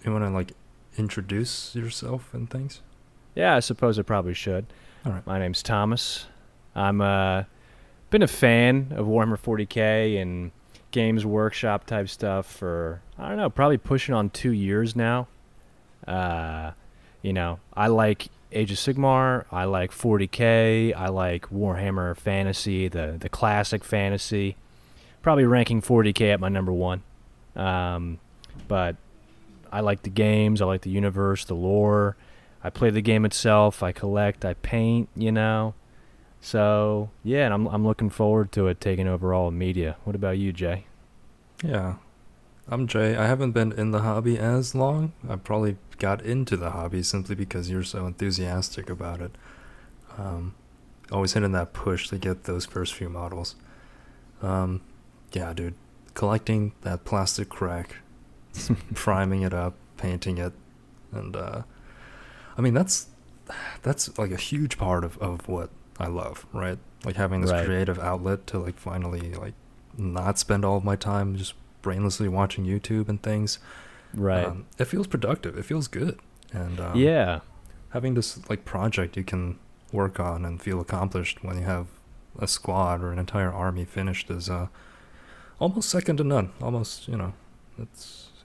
You want to like introduce yourself and things? Yeah, I suppose I probably should. All right. My name's Thomas. I'm been a fan of Warhammer 40K and Games Workshop type stuff for I don't know, probably pushing on 2 years now. Uh, I like Age of Sigmar. I like 40K. I like Warhammer Fantasy, the classic fantasy. Probably ranking 40K at my number one. Um, but I like the games. I like the universe, the lore. I play the game itself. I collect. I paint. So yeah, and I'm looking forward to it taking over all media. What about you, Jay? Yeah. I'm Jay. I haven't been in the hobby as long. I probably got into the hobby simply because you're so enthusiastic about it. Um, Always hitting that push to get those first few models. Um, yeah, dude. Collecting that plastic crack, priming it up, painting it, and I mean that's like a huge part of what I love, right? Like having this Right, creative outlet to like finally like not spend all of my time just brainlessly watching YouTube and things. right. It feels productive. It feels good, and Yeah, having this like project you can work on and feel accomplished when you have a squad or an entire army finished is almost second to none. Almost,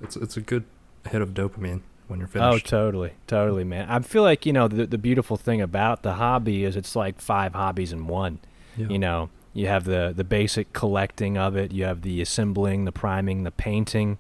it's a good hit of dopamine when you're oh, finished. totally, totally, man. I feel like the beautiful thing about the hobby is it's like five hobbies in one. Yeah. You have the basic collecting of it. You have the assembling, the priming, the painting.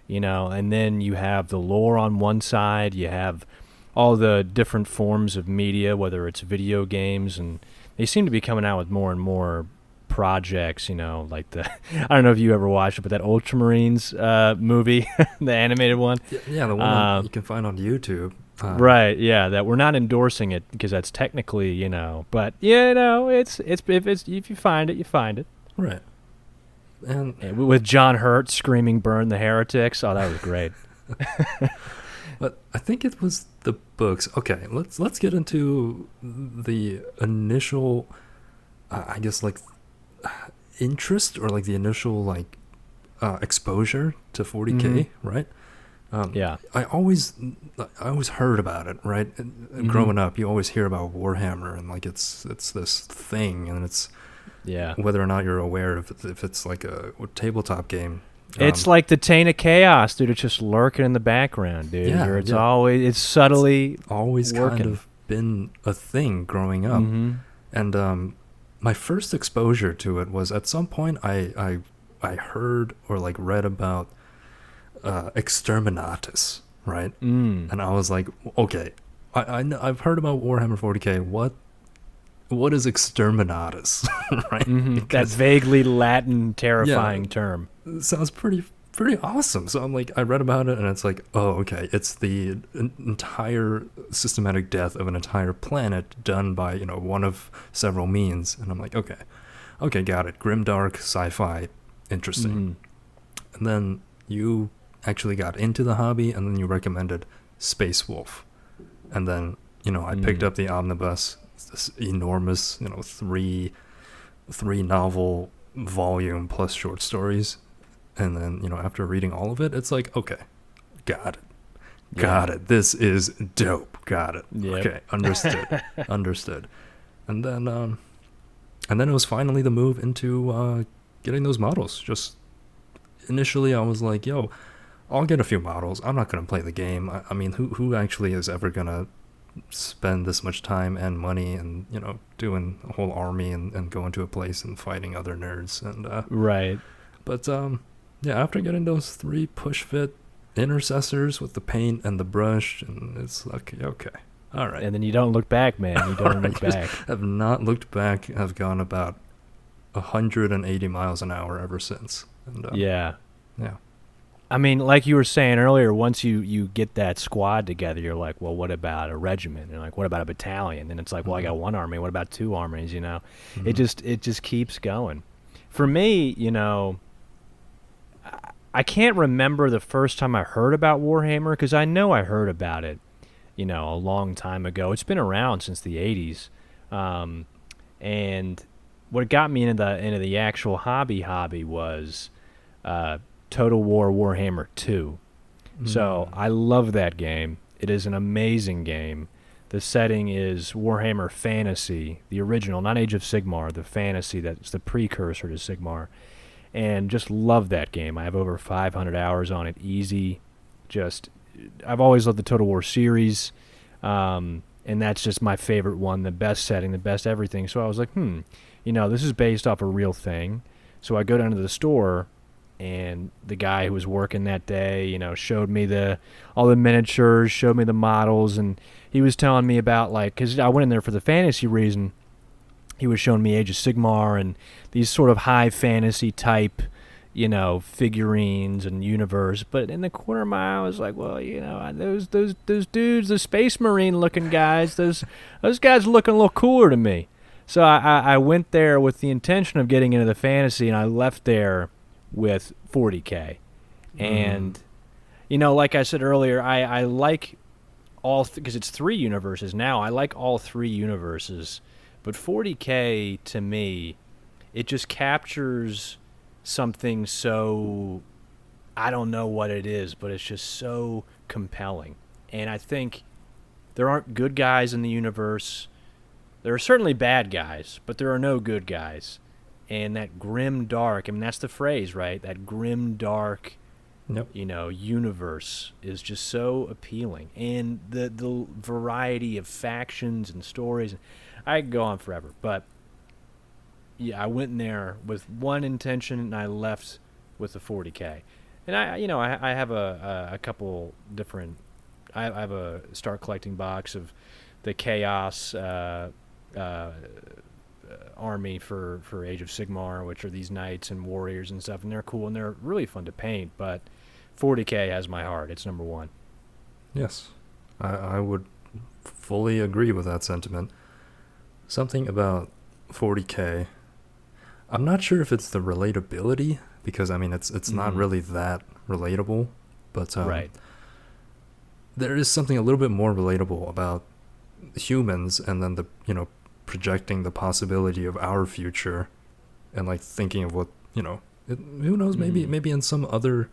And then you have the lore on one side. You have all the different forms of media, whether it's video games, and they seem to be coming out with more and more projects. Like the I don't know if you ever watched it, but that Ultramarines movie, the animated one. Yeah, the one Um, you can find on YouTube. Right, yeah, that we're not endorsing it because that's technically, but it's if you find it, you find it. Right. And And with John Hurt screaming "Burn the heretics," oh, that was great. but I think it was the books. Okay, let's get into the initial, I guess like interest or like the initial like exposure to 40k, Hmm. right? Yeah. I always heard about it, right? Hmm. Growing up, you always hear about Warhammer and like it's this thing, and it's Yeah. whether or not you're aware if it's like a tabletop game. It's like the taint of chaos, dude. It's just lurking in the background, dude. Yeah, It's yeah, always it's it's subtly always kind working. of been a thing growing up, Hmm. and my first exposure to it was at some point I heard or like read about Exterminatus, right? Mm. And I was like, okay, I've heard about Warhammer 40k. What is Exterminatus, right? Hmm. That Because vaguely Latin, yeah, terrifying term. it sounds pretty awesome. So I'm like, I read about it, and it's like, oh, okay, it's the entire systematic death of an entire planet done by one of several means. And I'm like, okay, got it. Grimdark sci-fi, interesting. Hmm. And then you actually got into the hobby, and then you recommended Space Wolf, and then I picked Mm. up the omnibus. It's this enormous, three novel volume plus short stories, and then after reading all of it, it's like, okay, got it, Yeah. this is dope, got it, Yep. okay, understood, understood. And then it was finally the move into getting those models. Just initially, I was like, yo, I'll get a few models. I'm not gonna play the game. I mean, who actually is ever gonna spend this much time and money and doing a whole army and going to a place and fighting other nerds and Right. but yeah, after getting those three push fit intercessors with the paint and the brush, and it's like, okay, all right, And then you don't look back, man. You all don't right, look back. have not looked back. Have gone about 180 miles an hour ever since. And Yeah. yeah. I mean, like you were saying earlier, once you get that squad together, you're like, well, what about a regiment? And like, what about a battalion? And it's like, well, I Mhm. got one army. What about two armies? It Mhm. just keeps going. For me, I can't remember the first time I heard about Warhammer because I know I heard about it, a long time ago. It's been around since the '80s, um, and what got me into the actual hobby was uh, Total War Warhammer 2. So I love that game. It is an amazing game. The setting is Warhammer Fantasy, the original, not Age of Sigmar, the fantasy that's the precursor to Sigmar. And just love that game. I have over 500 hours on it, easy. I've always loved the Total War series, and that's just my favorite one, the best setting, the best everything. So I was like, this is based off a real thing. So I go down to the store, and the guy who was working that day, showed me all the miniatures, showed me the models, and he was telling me about, because I went in there for the fantasy reason. He was showing me Age of Sigmar and these sort of high fantasy type, figurines and universe. But in the corner of my eye, I was like, well, those dudes, the Space Marine looking guys, those guys looking a little cooler to me. So I went there with the intention of getting into the fantasy, and I left there with 40K. And, like I said earlier, I like all, because it's 3 universes now, I like all 3 universes. But 40K, to me, it just captures something so, I don't know what it is, but it's just so compelling. And I think there aren't good guys in the universe. There are certainly bad guys, but there are no good guys. And that grim dark, that's the phrase, right? That grim dark, universe is just so appealing. And the variety of factions and stories, I could go on forever. But yeah, I went in there with one intention, and I left with the 40K. And I have a couple different. I have a start collecting box of the Chaos army for Age of Sigmar, which are these knights and warriors and stuff, and they're cool and they're really fun to paint. But 40K has my heart. It's number one. Yes, I would fully agree with that sentiment. Something about 40K, I'm not sure if it's the relatability, because it's not really that relatable, but right. There is something a little bit more relatable about humans, and then projecting the possibility of our future, and thinking of what who knows, maybe in some other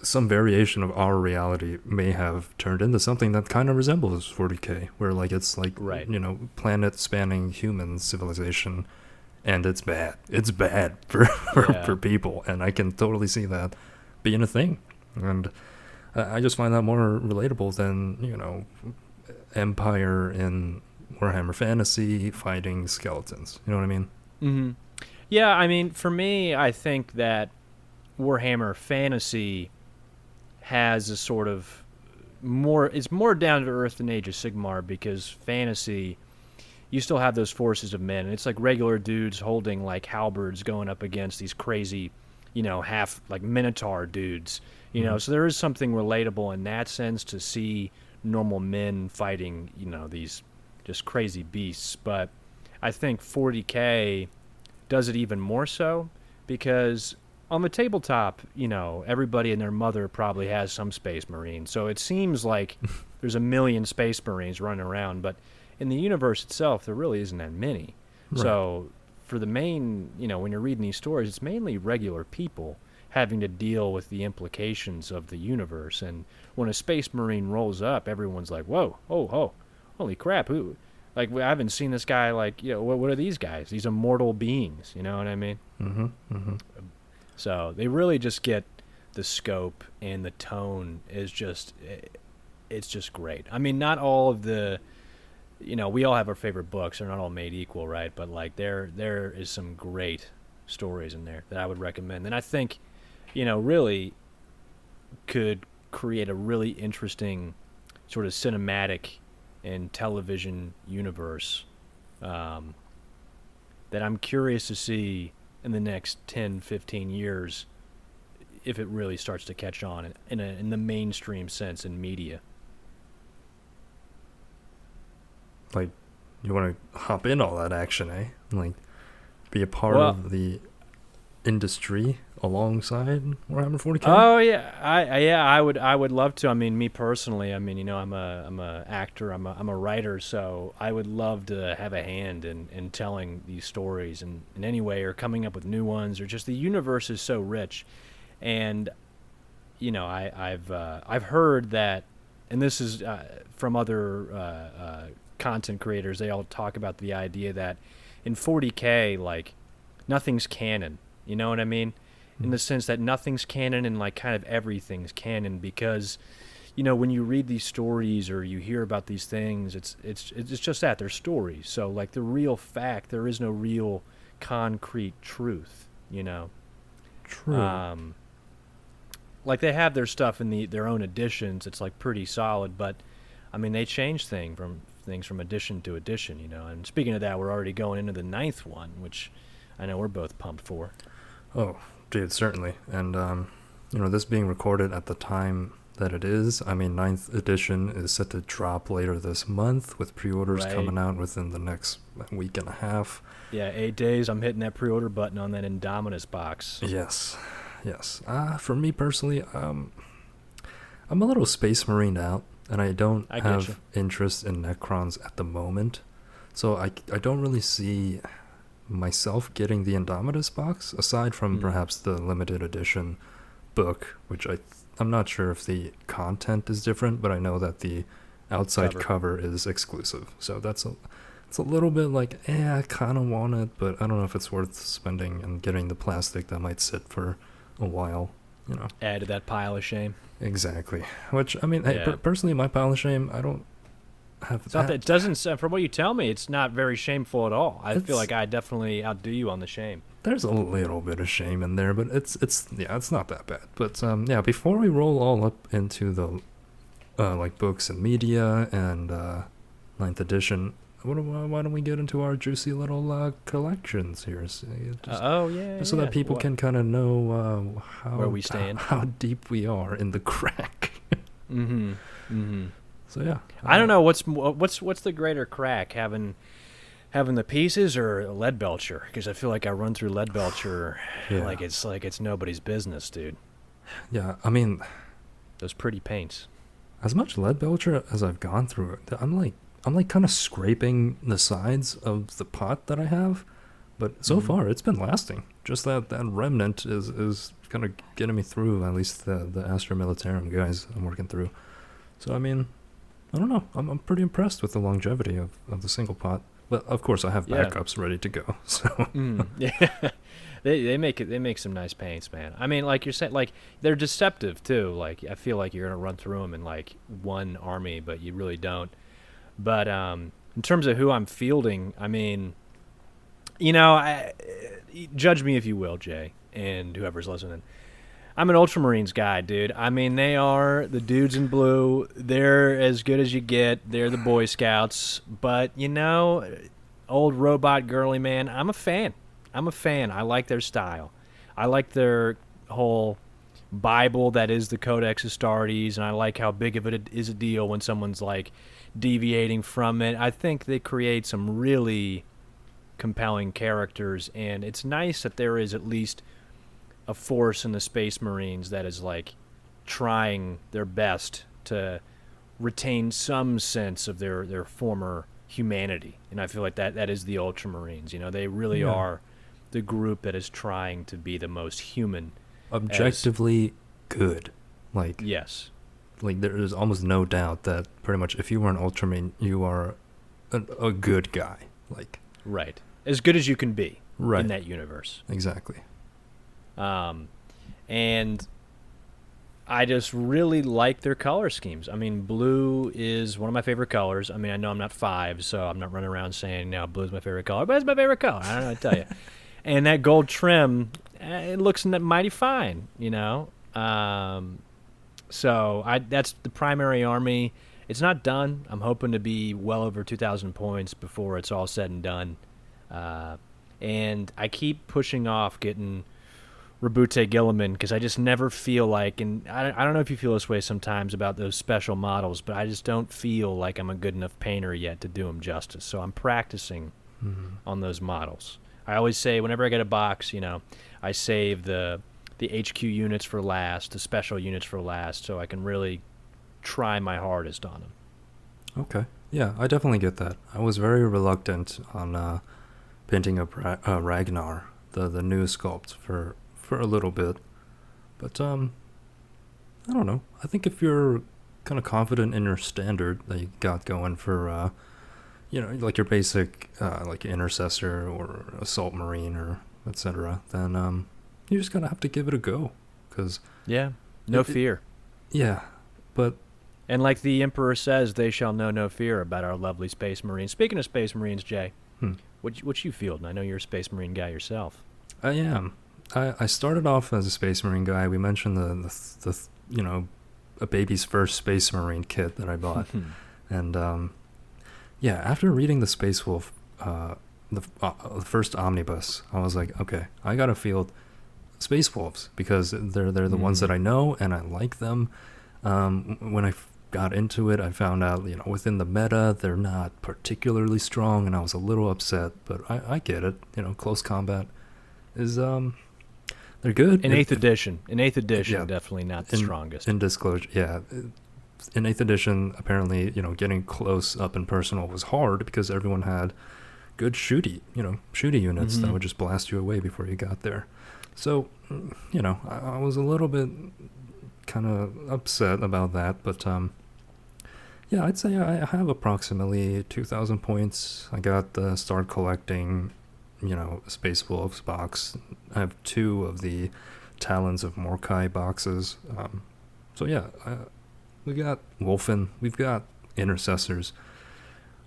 some variation of our reality may have turned into something that kind of resembles 40K, where it's right. Planet spanning human civilization, and it's bad for people, and I can totally see that being a thing. And I just find that more relatable than Empire in Warhammer Fantasy fighting skeletons. You know what I mean? Mm-hmm. Yeah, for me, I think that Warhammer Fantasy has a sort of it's more down to earth than Age of Sigmar, because fantasy, you still have those forces of men, and it's like regular dudes holding halberds going up against these crazy, half Minotaur dudes, so there is something relatable in that sense to see normal men fighting, these just crazy beasts. But I think 40K does it even more so, because on the tabletop, everybody and their mother probably has some Space Marine. So it seems like there's a million Space Marines running around, but in the universe itself, there really isn't that many. Right. So for the main, when you're reading these stories, it's mainly regular people having to deal with the implications of the universe. And when a Space Marine rolls up, everyone's like, whoa, oh, holy crap, who? I haven't seen this guy, what are these guys? These immortal beings, you know what I mean? Mm-hmm, mm-hmm. So they really just get the scope, and the tone is it's just great. Not all of the, we all have our favorite books. They're not all made equal, right? But there is some great stories in there that I would recommend. And I think, really could create a really interesting sort of cinematic and television universe that I'm curious to see in the next 10, 15 years, if it really starts to catch on in the mainstream sense in media. You want to hop in all that action, eh? Be a part of the industry alongside Warhammer 40K. Oh yeah, I would love to. Me personally, I'm a actor, I'm a writer, so I would love to have a hand in telling these stories in any way, or coming up with new ones, or just the universe is so rich. And I've heard that, and this is from other content creators. They all talk about the idea that in 40K, like, nothing's canon. You know what I mean? In the sense that nothing's canon and like kind of everything's canon, because when you read these stories or you hear about these things, it's just that they're stories. So like the real fact, there is no real concrete truth. True. Like they have their stuff in their own editions. It's like pretty solid, but I mean they change things from edition to edition. And speaking of that, we're already going into the 9th one, which I know we're both pumped for. Oh, dude, certainly. And this being recorded at the time that it is, I mean, 9th edition is set to drop later this month, with pre-orders coming out within the next week and a half. Yeah, 8 days. I'm hitting that pre-order button on that Indominus box. Yes. For me personally, I'm a little Space Marine out, and I don't have interest in Necrons at the moment. So I don't really see myself getting the Indomitus box, aside from perhaps the limited edition book, which I'm not sure if the content is different, but I know that the outside cover is exclusive. So it's a little bit like, I kind of want it, but I don't know if it's worth spending and getting the plastic that might sit for a while. Add to that pile of shame. Exactly. Which, I mean, hey, personally, my pile of shame, I don't have it's not that. It doesn't, from what you tell me, it's not very shameful at all. I feel like I definitely outdo you on the shame. There's a little bit of shame in there, but it's not that bad. But before we roll all up into the like books and media and 9th edition, why don't we get into our juicy little collections here? So that people can kind of know where we stand, how deep we are in the crack. So yeah, I don't know what's the greater crack, having the pieces or Leadbelcher, because I feel like I run through Leadbelcher like it's nobody's business, dude. Yeah, I mean, those pretty paints. As much Leadbelcher as I've gone through, I'm like kind of scraping the sides of the pot that I have, but so far it's been lasting. Just that remnant is kind of getting me through, at least the Astra Militarum guys I'm working through. So I mean, I don't know. I'm pretty impressed with the longevity of the single pot. But of course, I have backups ready to go. So yeah, they make some nice paints, man. I mean, like you're saying, like they're deceptive too. Like I feel like you're gonna run through them in like one army, but you really don't. But in terms of who I'm fielding, I mean, judge me if you will, Jay, and whoever's listening. I'm an Ultramarines guy, dude. I mean, they are the dudes in blue. They're as good as you get. They're the Boy Scouts. But, old robot girly man, I'm a fan. I like their style. I like their whole Bible that is the Codex Astartes, and I like how big of it is a deal when someone's, like, deviating from it. I think they create some really compelling characters, and it's nice that there is at least a force in the Space Marines that is like trying their best to retain some sense of their former humanity, and I feel like that is the Ultramarines. They really are the group that is trying to be the most human, objectively good. Like yes, like there is almost no doubt that pretty much if you were an Ultramarine, you are a good guy. Like right, as good as you can be in that universe. Exactly. And I just really like their color schemes. I mean, blue is one of my favorite colors. I mean, I know I'm not 5, so I'm not running around saying, blue's my favorite color, but it's my favorite color. I don't know what to tell you. And that gold trim, it looks mighty fine, So that's the primary army. It's not done. I'm hoping to be well over 2,000 points before it's all said and done. And I keep pushing off getting Rabute Gilliman because I just never feel like, and I don't know if you feel this way sometimes about those special models, but I just don't feel like I'm a good enough painter yet to do them justice. So I'm practicing on those models. I always say whenever I get a box, I save the HQ units for last, the special units for last, so I can really try my hardest on them. Okay. Yeah, I definitely get that. I was very reluctant on painting up Ragnar, the new sculpt, for a little bit. But I don't know. I think if you're kind of confident in your standard that you got going for, like your basic, like intercessor or assault marine or etc., then you just gotta have to give it a go, because Yeah, no it, fear. yeah, but And like the Emperor says, they shall know no fear about our lovely Space Marines. Speaking of Space Marines, Jay, hmm, what you fielding? I know you're a Space Marine guy yourself. I am. I started off as a space marine guy. We mentioned a baby's first space marine kit that I bought, and yeah, after reading the Space Wolf, the first omnibus, I was like, okay, I gotta field Space Wolves because they're the ones that I know and I like them. When I got into it, I found out, within the meta, they're not particularly strong, and I was a little upset, but I get it. Close combat is, they're good. In 8th edition. In 8th edition, yeah, definitely not the strongest. In disclosure, yeah. In 8th edition, apparently, getting close up and personal was hard because everyone had good shooty units that would just blast you away before you got there. So, I was a little bit kind of upset about that, but yeah, I'd say I have approximately 2,000 points. I got started collecting, Space Wolves box. I have 2 of the Talons of Morkai boxes. So yeah, we got Wolfen, we've got Intercessors.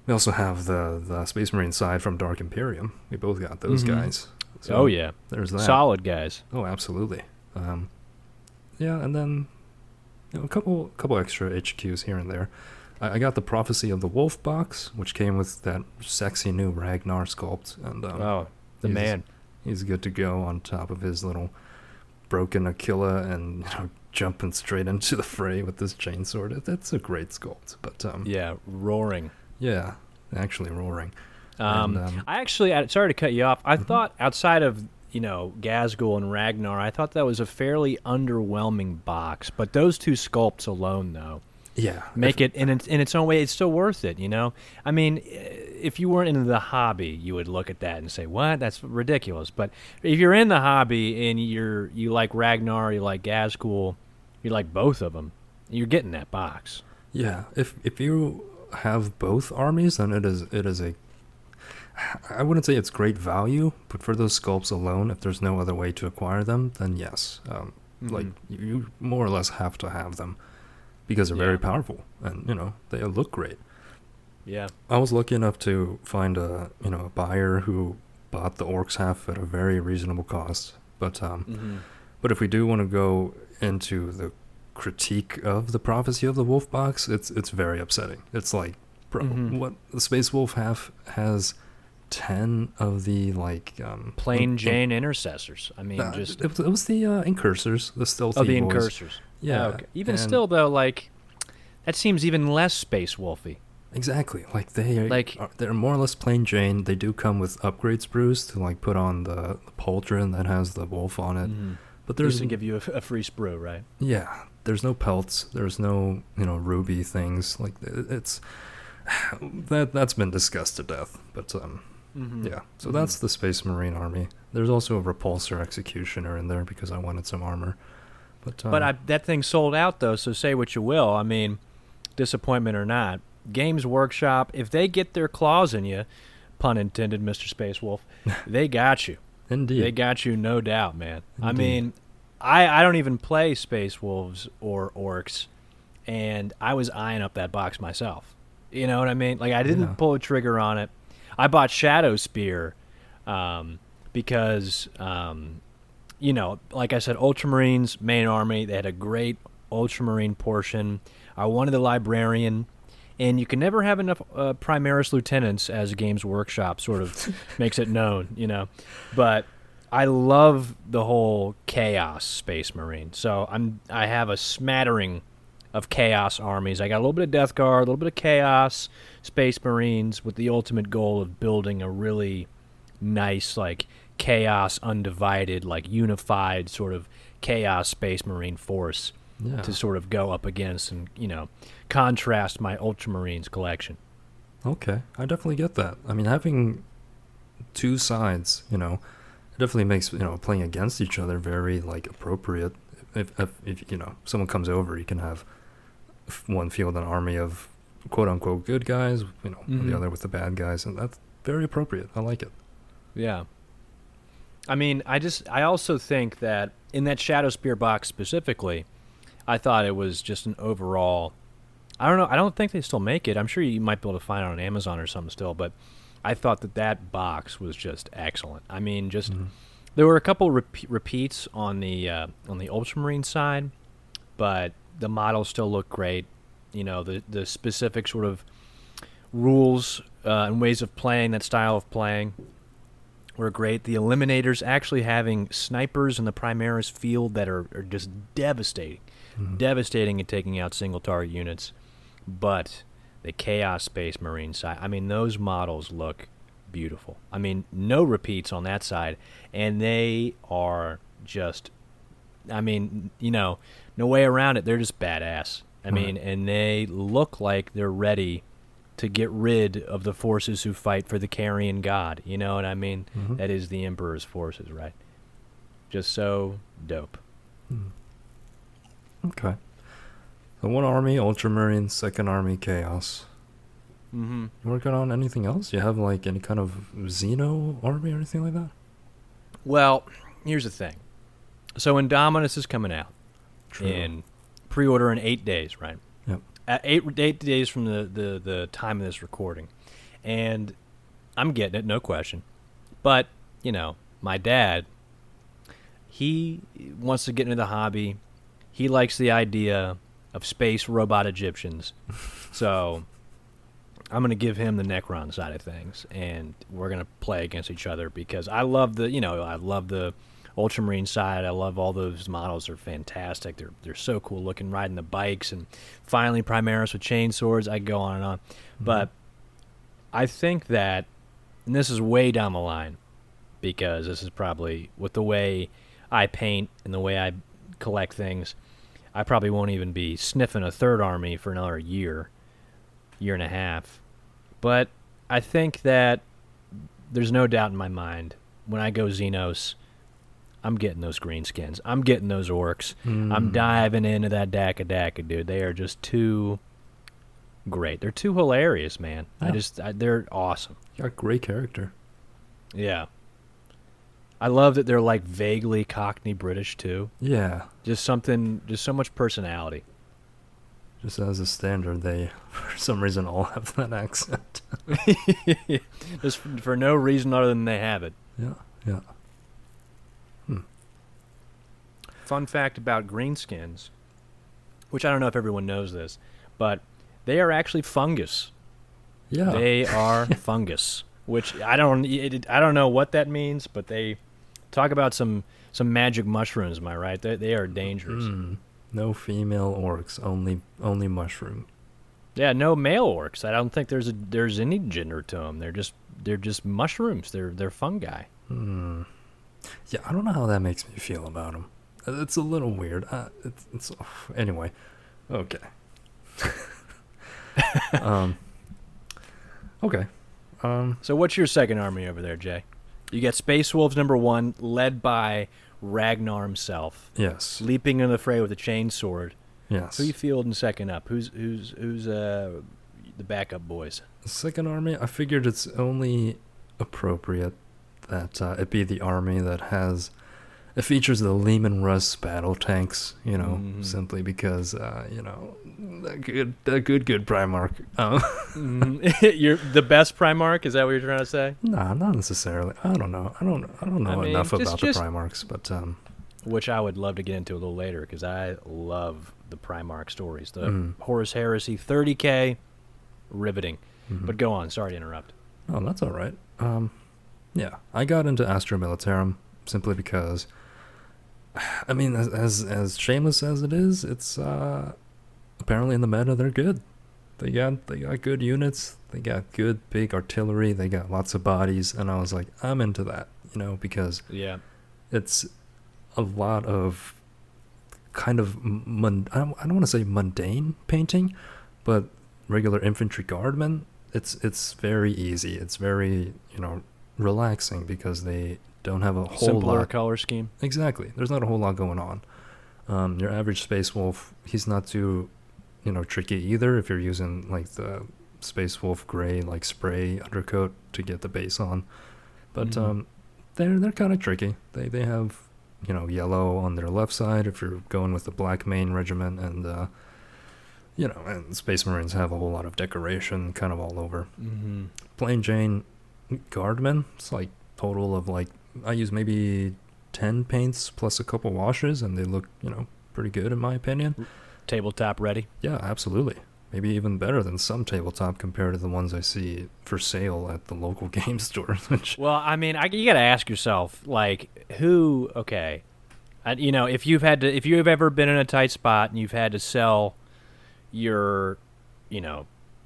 We also have the Space Marine side from Dark Imperium. We both got those guys. So oh yeah, there's that. Solid guys. Oh, absolutely. Yeah, and then a couple extra HQs here and there. I got the Prophecy of the Wolf box, which came with that sexy new Ragnar sculpt, and man. He's good to go on top of his little broken Aquila, and jumping straight into the fray with this chainsword. That's a great sculpt, but Yeah, roaring. yeah, actually roaring. I actually, sorry to cut you off. I thought outside of Gazgul and Ragnar, I thought that was a fairly underwhelming box. But those 2 sculpts alone, though, Yeah, make it in its own way. It's still worth it. I mean, if you weren't into the hobby, you would look at that and say, "What? That's ridiculous." But if you're in the hobby and you like Ragnar, you like Gazgul, you like both of them, you're getting that box. yeah. If you have both armies, then it is a. I wouldn't say it's great value, but for those sculpts alone, if there's no other way to acquire them, then yes, like you more or less have to have them because they're very powerful and they look great. Yeah. I was lucky enough to find a buyer who bought the Orcs half at a very reasonable cost. But but if we do want to go into the critique of the Prophecy of the Wolf box, it's very upsetting. It's like, bro, what the Space Wolf half has 10 of the Plain Jane intercessors. I mean, just it was the incursors, the stealthy the boys. incursors. Yeah. Okay. Even still, though, that seems even less Space Wolfy. Exactly. They're more or less plain Jane. They do come with upgrade sprues to put on the pauldron that has the wolf on it. But there's to give you a free sprue, right? Yeah. There's no pelts. There's no ruby things. It's that's been discussed to death. But yeah. So that's the Space Marine army. There's also a repulsor executioner in there because I wanted some armor. But that thing sold out, though, so say what you will. I mean, disappointment or not, Games Workshop, if they get their claws in you, pun intended, Mr. Space Wolf, they got you. Indeed. They got you, no doubt, man. Indeed. I mean, I don't even play Space Wolves or Orcs, and I was eyeing up that box myself. You know what I mean? I didn't pull a trigger on it. I bought Shadow Spear because... like I said, Ultramarines, main army, they had a great Ultramarine portion. I wanted the Librarian, and you can never have enough Primaris Lieutenants, as Games Workshop sort of makes it known, But I love the whole Chaos Space Marine. So I have a smattering of Chaos armies. I got a little bit of Death Guard, a little bit of Chaos Space Marines, with the ultimate goal of building a really nice, Chaos undivided, unified sort of Chaos Space Marine force to sort of go up against and contrast my Ultramarines collection. Okay, I definitely get that. I mean, having 2 sides, it definitely makes playing against each other very appropriate. if someone comes over, you can have one field an army of quote unquote good guys, the other with the bad guys, and that's very appropriate. I like it. Yeah. I mean, I also think that in that Shadow Spear box specifically, I thought it was just an overall. I don't know. I don't think they still make it. I'm sure you might be able to find it on Amazon or something still, but I thought that box was just excellent. I mean, there were a couple repeats on the Ultramarine side, but the models still look great. The specific sort of rules and ways of playing, that style of playing, were great. The Eliminators actually having snipers in the Primaris field that are just devastating. Devastating at taking out single target units. But the Chaos Space Marine side, I mean, those models look beautiful. I mean, no repeats on that side, and they are just, I mean, no way around it. They're just badass. I mean, and they look like they're ready to get rid of the forces who fight for the Carrion God. You know what I mean? That is the Emperor's forces, right? Just so dope. Okay. So one army, Ultramarine, second army, Chaos. You working on anything else? You have like any kind of Xeno army or anything like that? Well, here's the thing. So Indominus is coming out in pre-order in 8 days, right? Yep. At 8 days from the time of this recording. And I'm getting it, no question. But, my dad, he wants to get into the hobby. He likes the idea of space robot Egyptians. So I'm going to give him the Necron side of things, and we're going to play against each other because I love the Ultramarine side. I love all those models. They're fantastic. They're so cool looking, riding the bikes, and finally Primaris with chainswords. I go on and on. But I think that, and this is way down the line, because this is probably with the way I paint and the way I collect things, I probably won't even be sniffing a third army for another year and a half. But I think that there's no doubt in my mind, when I go Xenos, I'm getting those greenskins. I'm getting those orcs. I'm diving into that Daka, dude. They are just too great. They're too hilarious, man. Yeah. They're awesome. You got great character. Yeah. I love that they're like vaguely Cockney British too. Yeah. Just so much personality. Just as a standard, they, for some reason, all have that accent. Just for no reason other than they have it. Yeah. Fun fact about greenskins, which I don't know if everyone knows this, but they are actually fungus. Yeah. They are fungus, which I don't know what that means, but they talk about some magic mushrooms, am I right? They are dangerous. No female orcs, only mushroom. Yeah, no male orcs. I don't think there's any gender to them. They're just mushrooms. They're fungi. Yeah, I don't know how that makes me feel about them. It's a little weird. It's anyway. Okay. Okay. So what's your second army over there, Jay? You got Space Wolves #1, led by Ragnar himself. Yes. Leaping in the fray with a chainsword. Yes. Who you fielding second up? Who's the backup boys? The second army, I figured it's only appropriate that it be the army that has. It features the Lehman Russ battle tanks, simply because, a good Primarch. You're the best Primarch? Is that what you're trying to say? Nah, not necessarily. I don't know. I don't know enough about the Primarchs, but which I would love to get into a little later because I love the Primarch stories. The Horus Heresy 30K, riveting. But go on. Sorry to interrupt. Oh, that's all right. Yeah, I got into Astra Militarum simply because. I mean, as shameless as it is, it's apparently in the meta they're good. They got good units. They got good big artillery. They got lots of bodies, and I was like, I'm into that, because it's a lot of kind of I don't want to say mundane painting, but regular infantry guardmen. It's very easy. It's very relaxing because they don't have a whole simpler lot. Color scheme. Exactly. There's not a whole lot going on. Your average Space Wolf, he's not too, tricky either if you're using like the Space Wolf gray like spray undercoat to get the base on. But they're kind of tricky. They have yellow on their left side if you're going with the black main regiment, and and Space Marines have a whole lot of decoration kind of all over. Plain Jane Guardmen, it's like total of like, I use maybe 10 paints plus a couple washes, and they look pretty good in my opinion. Tabletop ready? Yeah, absolutely. Maybe even better than some tabletop compared to the ones I see for sale at the local game store. Well, I mean, you got to ask yourself, like, who? Okay, if you've ever been in a tight spot and you've had to sell your,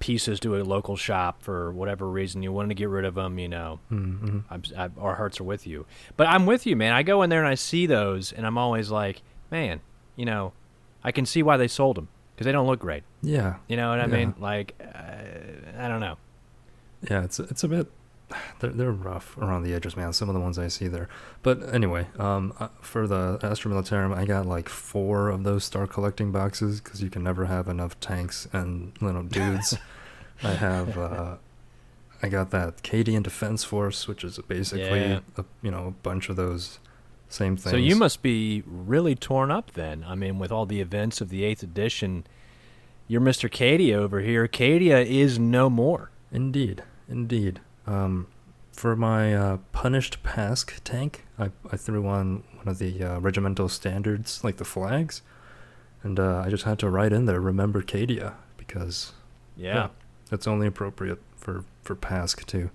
pieces to a local shop for whatever reason, you wanted to get rid of them, our hearts are with you. But I'm with you, man. I go in there and I see those, and I'm always like, man, I can see why they sold them. Because they don't look great. Yeah. You know what I mean? Like, I don't know. Yeah, it's a bit, they're rough around the edges, man. Some of the ones I see there. But anyway, for the Astra Militarum, I got like 4 of those star collecting boxes because you can never have enough tanks and dudes. I have, I got that Cadian Defense Force, which is basically a bunch of those same things. So you must be really torn up then. I mean, with all the events of the 8th edition, you're Mr. Cadia over here. Cadia is no more. Indeed. For my Punished Pask tank, I threw on one of the regimental standards, like the flags, and I just had to write in there, remember Cadia, because it's only appropriate for Pask to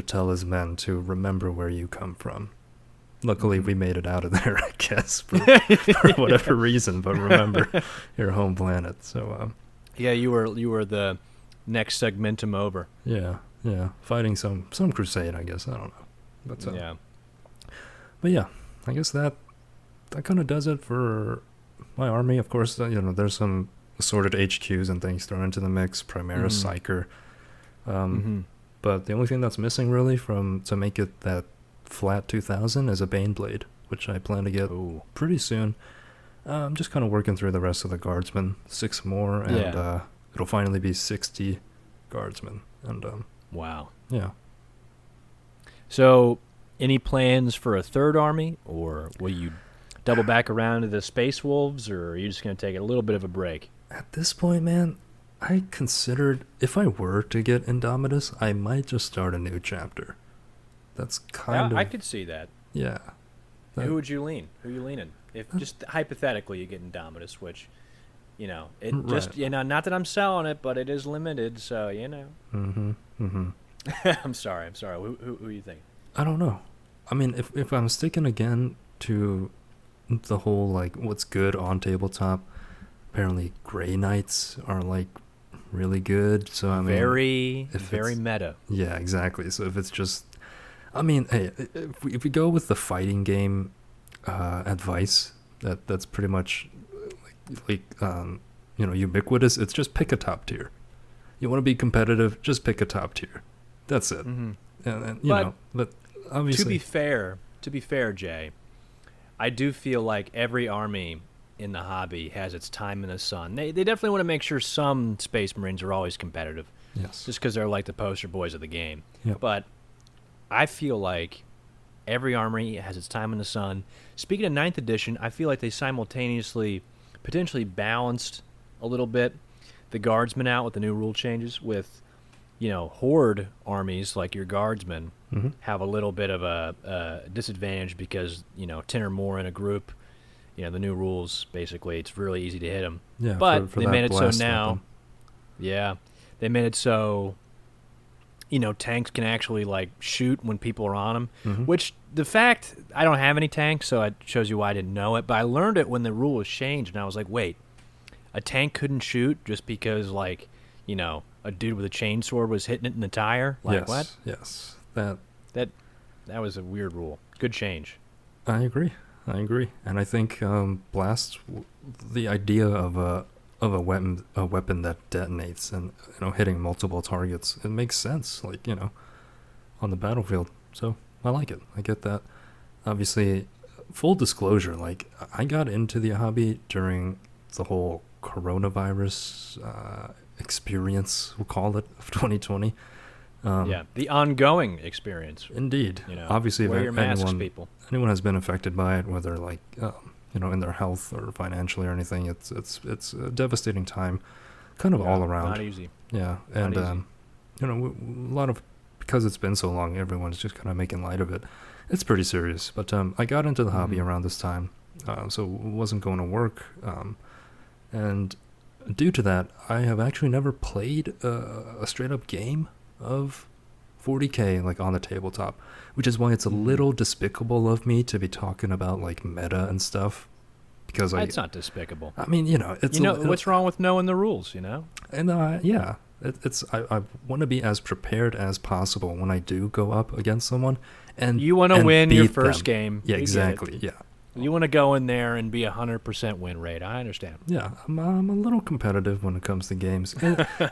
tell his men to remember where you come from. Luckily, we made it out of there, I guess, for whatever reason. But remember your home planet. So, you were the next segmentum over. Yeah, fighting some crusade, I guess. I don't know, but yeah, I guess that kind of does it for my army. Of course, there's some assorted HQs and things thrown into the mix. Primaris, Psyker, but the only thing that's missing really to make it that flat 2000 is a Baneblade, which I plan to get pretty soon. I'm just kind of working through the rest of the Guardsmen, 6 more, and it'll finally be 60 Guardsmen. And wow. Yeah. So, any plans for a third army, or will you double back around to the Space Wolves, or are you just going to take a little bit of a break? At this point, man, I considered if I were to get Indomitus, I might just start a new chapter. That's kind of... I could see that. Yeah. Who would you lean? Who are you leaning? If just hypothetically you get Indomitus, which, just, not that I'm selling it, but it is limited, so, I'm sorry. Who you think? I don't know. I mean, if I'm sticking again to the whole, like, what's good on tabletop, apparently Grey Knights are, like, really good, so, I mean... Very meta. Yeah, exactly. So if it's just... I mean, hey, if we go with the fighting game advice, that's pretty much like ubiquitous. It's just pick a top tier. You want to be competitive, just pick a top tier. That's it. And but obviously, to be fair, Jay, I do feel like every army in the hobby has its time in the sun. They definitely want to make sure some Space Marines are always competitive. Yes. Just because they're like the poster boys of the game. Yep. But I feel like every army has its time in the sun. Speaking of 9th edition, I feel like they simultaneously potentially balanced a little bit the Guardsmen out with the new rule changes with, Horde armies like your Guardsmen have a little bit of a disadvantage because, 10 or more in a group, the new rules, basically, it's really easy to hit them. Yeah, but for they that made it so blast now. weapon. Yeah, they made it so... tanks can actually, like, shoot when people are on them, which the fact I don't have any tanks, so it shows you why I didn't know it, but I learned it when the rule was changed, and I was like, wait, a tank couldn't shoot just because, like, a dude with a chainsword was hitting it in the tire? Like, yes, what? Yes. That was a weird rule. Good change. I agree. And I think blast, the idea of a weapon that detonates and hitting multiple targets, it makes sense, like, on the battlefield. So I like it. I get that. Obviously, full disclosure, like I got into the hobby during the whole coronavirus experience, we'll call it, of 2020. Yeah, the ongoing experience. Indeed. You know, Obviously, wear your masks, anyone, people. anyone has been affected by it, whether like in their health or financially or anything, it's a devastating time, kind of all around. Not easy. Yeah, Not and a lot of, because it's been so long, everyone's just kind of making light of it. It's pretty serious. But I got into the hobby around this time, so wasn't going to work, and due to that, I have actually never played a straight up game of 40K like on the tabletop, which is why it's a little despicable of me to be talking about like meta and stuff, because It's not despicable. I mean, it's What's wrong with knowing the rules, and I want to be as prepared as possible when I do go up against someone, and you want to win your beat first them. game. Yeah, You get it. exactly. Yeah. You want to go in there and be 100% win rate. I understand. Yeah, I'm a little competitive when it comes to games.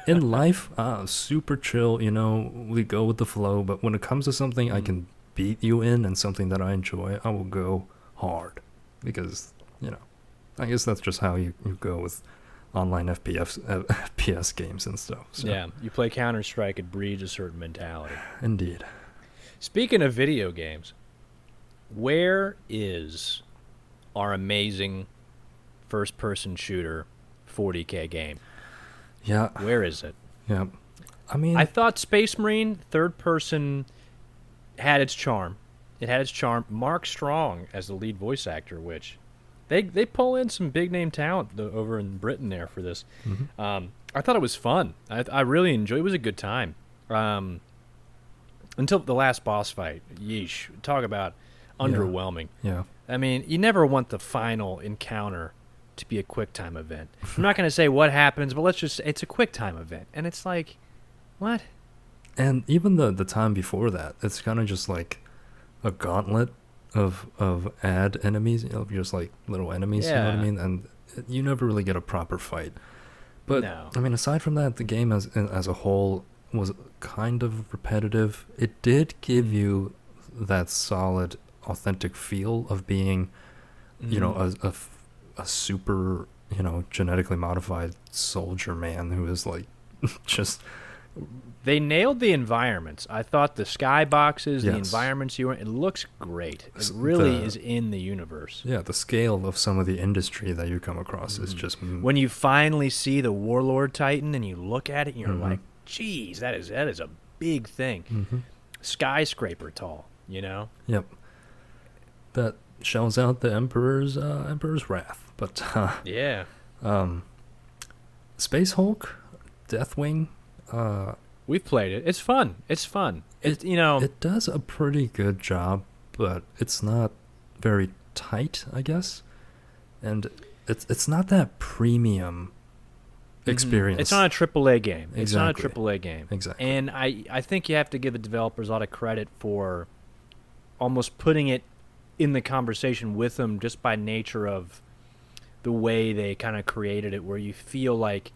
In life, super chill, we go with the flow. But when it comes to something I can beat you in and something that I enjoy, I will go hard. Because, I guess that's just how you go with online FPS games and stuff. So. Yeah, you play Counter-Strike, it breeds a certain mentality. Indeed. Speaking of video games, where is our amazing first-person shooter 40K game? Yeah. Where is it? Yeah. I mean, I thought Space Marine third-person had its charm. It had its charm. Mark Strong as the lead voice actor, which they pull in some big-name talent over in Britain there for this. I thought it was fun. I really enjoyed it. It was a good time. Until the last boss fight. Yeesh. Talk about underwhelming. Yeah. I mean, you never want the final encounter to be a QuickTime event. I'm not going to say what happens, but let's just say it's a QuickTime event. And it's like, what? And even the time before that, it's kind of just like a gauntlet of ad enemies, just like little enemies, you know what I mean? And you never really get a proper fight. But, No. I mean, aside from that, the game as a whole was kind of repetitive. It did give you that solid, authentic feel of being, a super, genetically modified soldier man who is like just. They nailed the environments. I thought the skyboxes, the Yes. environments you were in, it looks great. It really is in the universe. Yeah, the scale of some of the industry that you come across is just. When you finally see the Warlord Titan and you look at it and you're like, geez, that is a big thing. Skyscraper tall, Yep. That shells out the Emperor's wrath. But Yeah. Space Hulk, Deathwing, We've played it. It's fun. it does a pretty good job, but it's not very tight, I guess. And it's not that premium experience. It's not a AAA game. Exactly. It's not a AAA game. Exactly. And I think you have to give the developers a lot of credit for almost putting it in the conversation with them just by nature of the way they kind of created it, where you feel like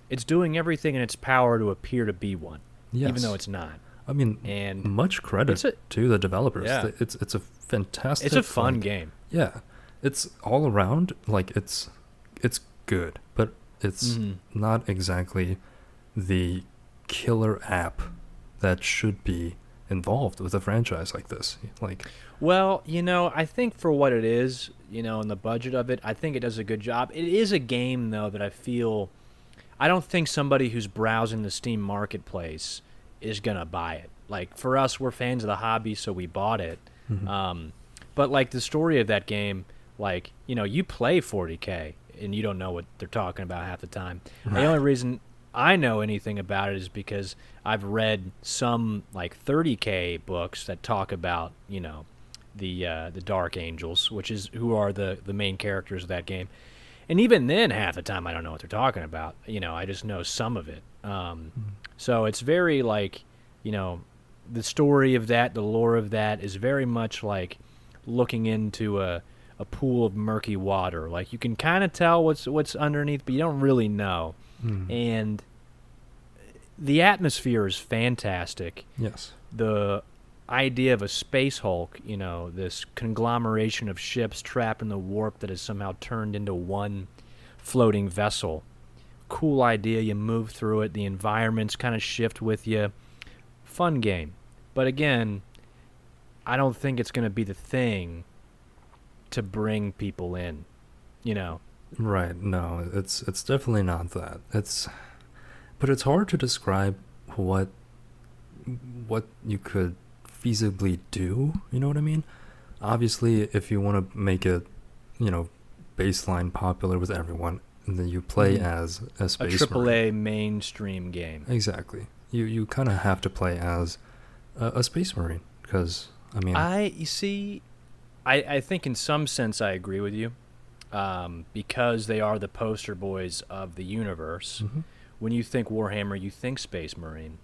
it's doing everything in its power to appear to be one, even though it's not. I mean, And much credit to the developers. Yeah. It's a fantastic. It's a fun game. Yeah, it's all around like it's good, but it's not exactly the killer app that should be involved with a franchise like this. Like, Well, I think for what it is, and the budget of it, I think it does a good job. It is a game, though, that I don't think somebody who's browsing the Steam marketplace is going to buy it. Like, for us, we're fans of the hobby, so we bought it. But, like, the story of that game, like, you play 40K, and you don't know what they're talking about half the time. The only reason I know anything about it is because I've read some, like, 30K books that talk about, the Dark Angels, who are the main characters of that game. And even then, half the time, I don't know what they're talking about. I just know some of it. So it's very like, the story of that, the lore of that is very much like looking into a pool of murky water. Like, you can kind of tell what's underneath, but you don't really know. And the atmosphere is fantastic. yes. The idea of a space Hulk, this conglomeration of ships trapped in the warp that is somehow turned into one floating vessel. Cool idea. You move through it. The environments kind of shift with you. Fun game. But again, I don't think it's going to be the thing to bring people in, Right. No, it's definitely not that. But it's hard to describe what you could feasibly do. You know what I mean? Obviously, if you want to make it, baseline popular with everyone, and then you play as a space AAA marine. mainstream game. Exactly. You kind of have to play as a space marine because I think in some sense I agree with you, because they are the poster boys of the universe. Mm-hmm. When you think Warhammer, you think Space Marine.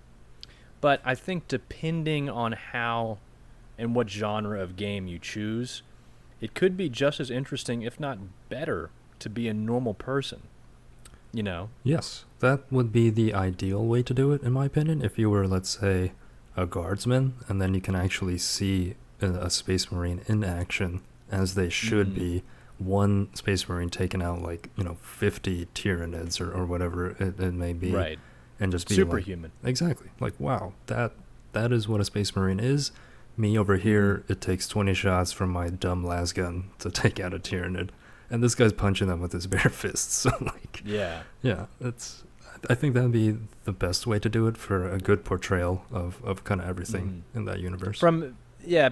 But I think depending on how and what genre of game you choose, it could be just as interesting, if not better, to be a normal person. Yes, that would be the ideal way to do it, in my opinion. If you were, let's say, a guardsman, and then you can actually see a space marine in action as they should be. One space marine taking out 50 Tyranids or whatever it may be, right? And just be superhuman. Exactly. Wow, that is what a space marine is. Me over here, it takes 20 shots from my dumb lasgun to take out a Tyranid, and this guy's punching them with his bare fists. So yeah, I think that'd be the best way to do it for a good portrayal of kind of everything in that universe.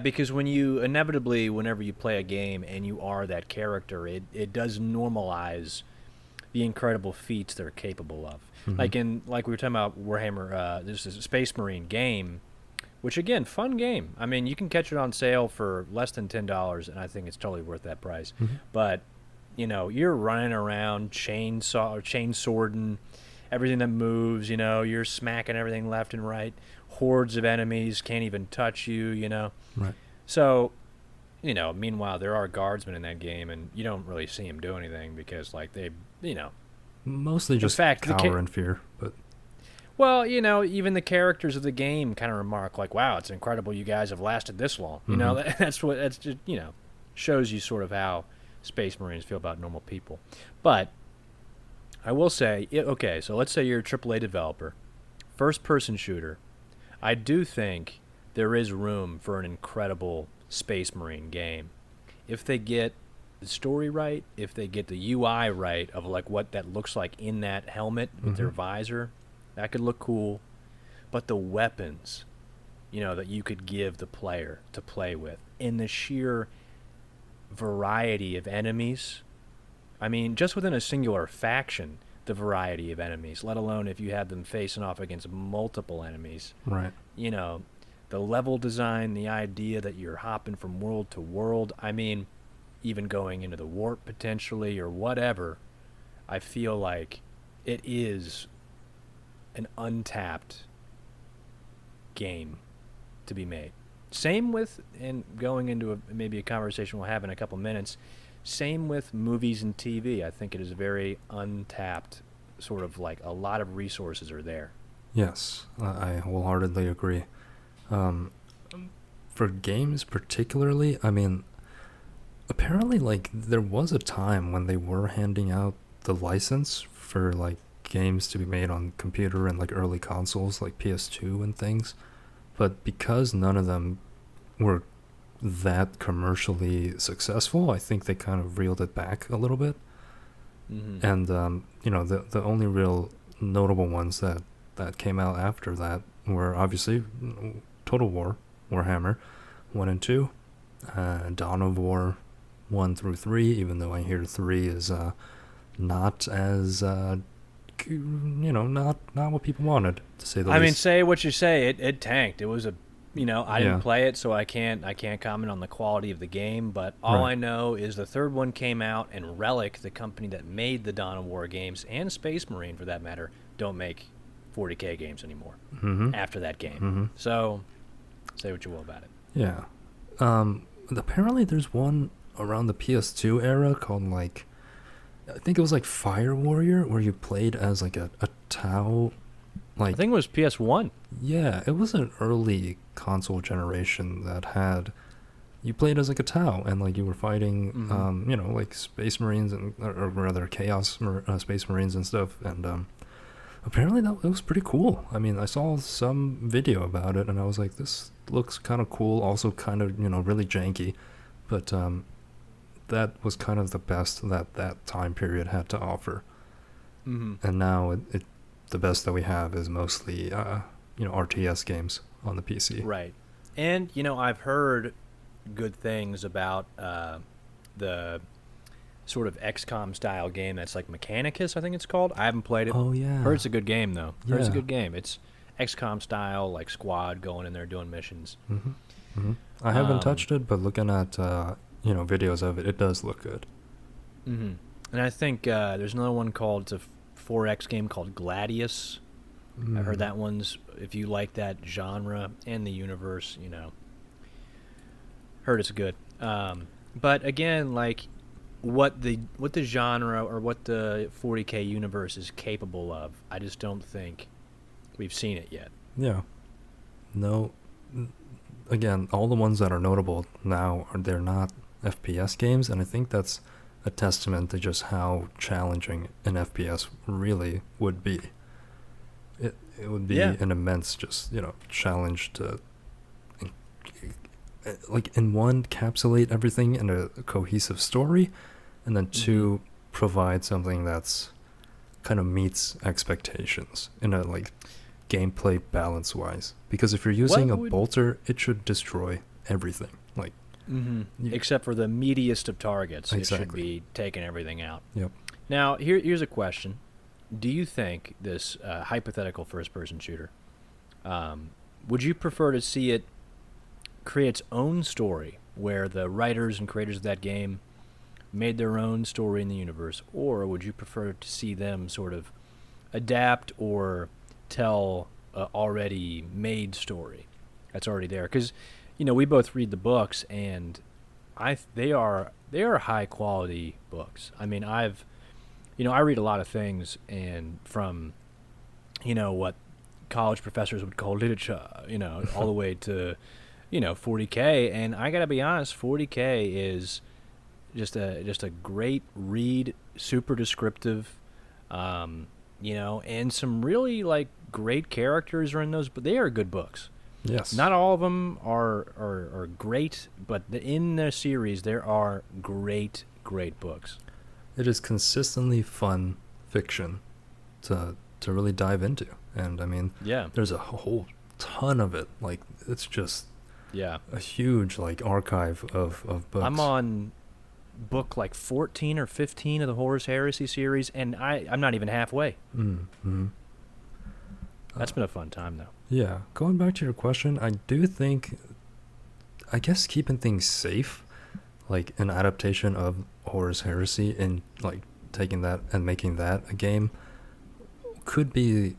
Because whenever you play a game and you are that character, it does normalize the incredible feats they're capable of. Mm-hmm. Like we were talking about Warhammer, this is a Space Marine game, which again, fun game. I mean, you can catch it on sale for less than $10, and I think it's totally worth that price. Mm-hmm. But you're running around chain swording everything that moves. You're smacking everything left and right. Hordes of enemies can't even touch you. Right. So, meanwhile, there are guardsmen in that game, and you don't really see them do anything because, they, mostly just cower in fear. But well, even the characters of the game kind of remark wow, it's incredible you guys have lasted this long. That's just shows you sort of how Space Marines feel about normal people. But I will say, okay, so let's say you're a AAA developer, first-person shooter. I do think there is room for an incredible Space Marine game. If they get the story right, if they get the UI right of what that looks like in that helmet with their visor, that could look cool. But the weapons, that you could give the player to play with, and the sheer variety of enemies. I mean, just within a singular faction, the variety of enemies, let alone if you had them facing off against multiple enemies. Right. The level design, the idea that you're hopping from world to world, I mean, even going into the warp potentially or whatever, I feel like it is an untapped game to be made. Same with, and going into maybe a conversation we'll have in a couple minutes, same with movies and TV. I think it is very untapped, sort of a lot of resources are there. Yes, I wholeheartedly agree. For games particularly, I mean, apparently there was a time when they were handing out the license for games to be made on computer and early consoles like PS2 and things, but because none of them were that commercially successful, I think they kind of reeled it back a little bit. And the only real notable ones that came out after that were obviously Total War, Warhammer 1 and 2, Dawn of War 1 through 3, even though I hear 3 is not as not what people wanted, to say the least. I mean, say what you say, it tanked. It was a I didn't play it, so I can't comment on the quality of the game, but all I know is the third one came out, and Relic, the company that made the Dawn of War games, and Space Marine for that matter, don't make 40K games anymore after that game. So, say what you will about it. Yeah. Apparently there's one around the PS2 era called I think it was Fire Warrior, where you played as a Tau I think it was PS1. Yeah, it was an early console generation that had you played as like a Tau and like you were fighting like space marines and or rather space marines and stuff and apparently that it was pretty cool. I mean, I saw some video about it and I was like, this looks kind of cool, also kind of really janky, but that was kind of the best that time period had to offer. And now it the best that we have is mostly RTS games on the PC. Right. And I've heard good things about the sort of XCOM style game that's like Mechanicus, I think it's called. I haven't played it. Oh yeah. Heard it's a good game though. Yeah. Heard it's a good game. It's XCOM style, like squad going in there doing missions. I haven't touched it, but looking at videos of it, it does look good. And I think there's another one called, it's a 4X game called Gladius. I heard that one's, if you like that genre and the universe, heard it's good. But again, like what the genre or what the 40K universe is capable of, I just don't think we've seen it yet. Yeah. No. Again, all the ones that are notable now they're not FPS games, and I think that's a testament to just how challenging an FPS really would be. It would be an immense challenge to in one, encapsulate everything in a cohesive story, and then two, provide something that's kind of meets expectations in a gameplay balance wise. Because if you're using a bolter, it should destroy everything. Except for the meatiest of targets. Exactly. It should be taking everything out. Yep. Now, here's a question. Do you think this hypothetical first-person shooter, would you prefer to see it create its own story, where the writers and creators of that game made their own story in the universe, or would you prefer to see them sort of adapt or tell an already made story that's already there? Because we both read the books, and they are high quality books. I mean, I read a lot of things, and from what college professors would call literature, all the way to 40K, and I gotta be honest, 40K is just a great read, super descriptive, and some really great characters are in those, but they are good books. Yes. Not all of them are great, but in the series there are great books. It is consistently fun fiction to really dive into, and I mean, there's a whole ton of it. It's just a huge archive of books. I'm on book 14 or 15 of the Horus Heresy series, and I'm not even halfway. That's been a fun time though. Yeah, going back to your question, I do think, I guess keeping things safe, an adaptation of Horus Heresy and taking that and making that a game could be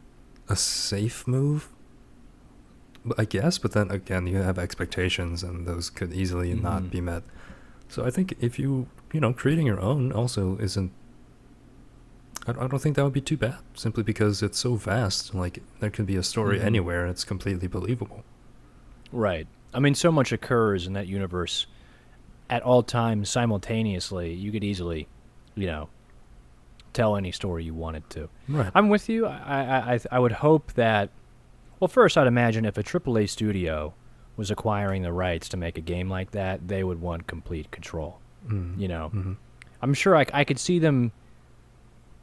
a safe move, I guess, but then again you have expectations and those could easily not be met. So I think if creating your own also isn't, I don't think that would be too bad, simply because it's so vast. There could be a story anywhere, it's completely believable. Right. I mean, so much occurs in that universe at all times simultaneously. You could easily, tell any story you wanted to. Right. I'm with you. I would hope that, well, first I'd imagine if a AAA studio was acquiring the rights to make a game like that, they would want complete control. I'm sure I could see them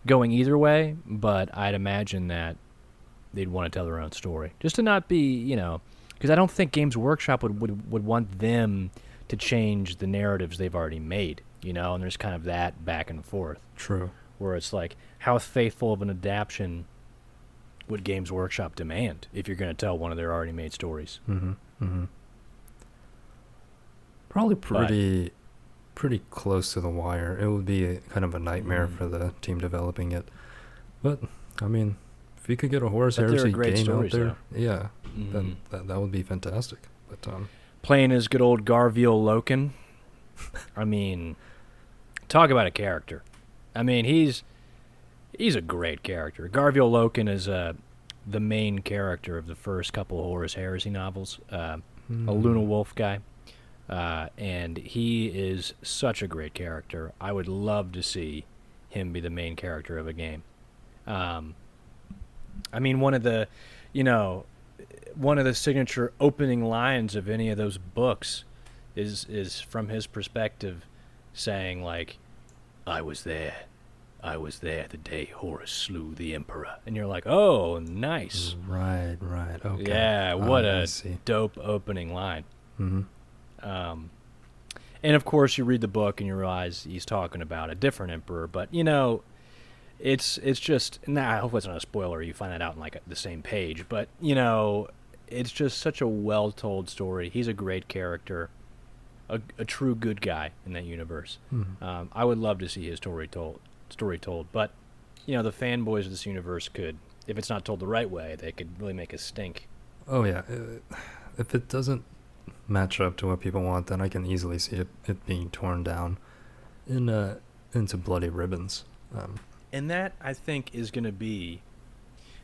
going either way, but I'd imagine that they'd want to tell their own story, just to not be, because I don't think Games Workshop would want them to change the narratives they've already made, and there's kind of that back and forth. True. Where it's how faithful of an adaptation would Games Workshop demand if you're going to tell one of their already made stories? Probably pretty close to the wire. It would be kind of a nightmare for the team developing it. But, I mean, if you could get a Horus Heresy game out there, then that would be fantastic. But playing as good old Garviel Loken, I mean, talk about a character. I mean, he's a great character. Garviel Loken is the main character of the first couple of Horus Heresy novels, a Hmm. Luna Wolf guy. And he is such a great character. I would love to see him be the main character of a game. Um, I mean, you know, one of the signature opening lines of any of those books is from his perspective, saying like, "I was there. I was there the day Horus slew the Emperor." And you're like, "Oh, nice. Right, right. Okay. Yeah, what I a see. dope opening line." Hmm. Um, and of course, you read the book and you realize he's talking about a different emperor. But it's just, nah, I hope it's not a spoiler. You find that out in like the same page. But it's just such a well told story. He's a great character, a true good guy in that universe. Hmm. I would love to see his story told. But the fanboys of this universe could, if it's not told the right way, they could really make a stink. Oh yeah. If it doesn't match up to what people want, then I can easily see it being torn down into bloody ribbons. And that, I think, is going to be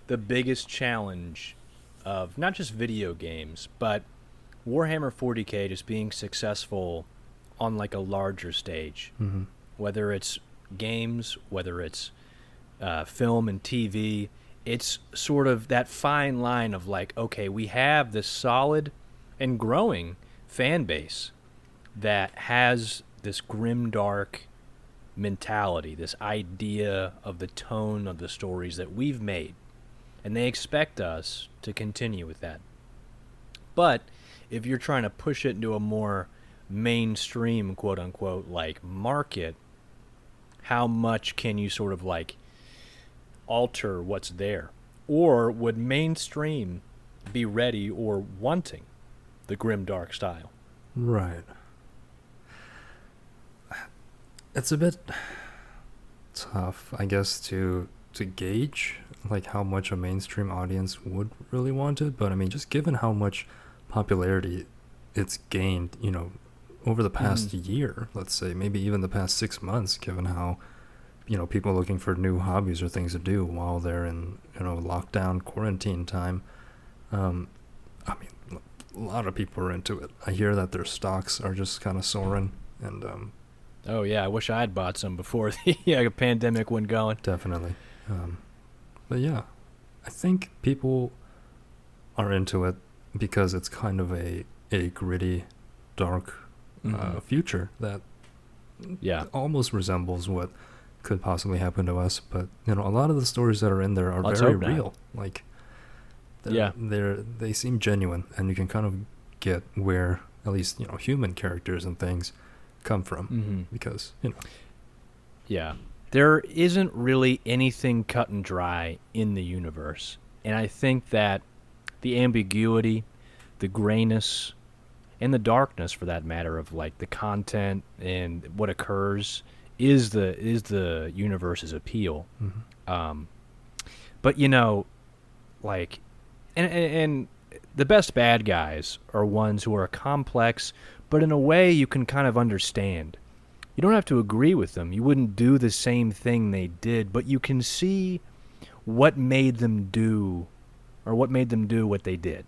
the biggest challenge of not just video games, but Warhammer 40K just being successful on like a larger stage. Hmm. Whether it's games, whether it's film and TV, it's sort of that fine line of like, okay, we have this solid and growing fan base that has this grim dark mentality, this idea of the tone of the stories that we've made, and they expect us to continue with that. But if you're trying to push it into a more mainstream, quote unquote, like market, how much can you sort of like alter what's there? Or would mainstream be ready or wanting the grim dark style? Right. It's a bit tough, I guess, to gauge like how much a mainstream audience would really want it, but I mean, just given how much popularity it's gained, over the past year, let's say, maybe even the past 6 months, given how, people are looking for new hobbies or things to do while they're in, lockdown, quarantine time. I mean, a lot of people are into it. I hear that their stocks are just kind of soaring, and Oh yeah, I wish I had bought some before the pandemic went going. definitely. But yeah, I think people are into it because it's kind of a gritty, dark future that Yeah. almost resembles what could possibly happen to us. But a lot of the stories that are in there are Let's very hope not. real. Like, Yeah. they seem genuine, and you can kind of get where at least human characters and things come from, because Yeah. There isn't really anything cut and dry in the universe. And I think that the ambiguity, the grayness, and the darkness, for that matter, of like the content and what occurs is the universe's appeal. Mhm. But like, and the best bad guys are ones who are complex, but in a way you can kind of understand. You don't have to agree with them. You wouldn't do the same thing they did, but you can see what made them do, or what made them do what they did.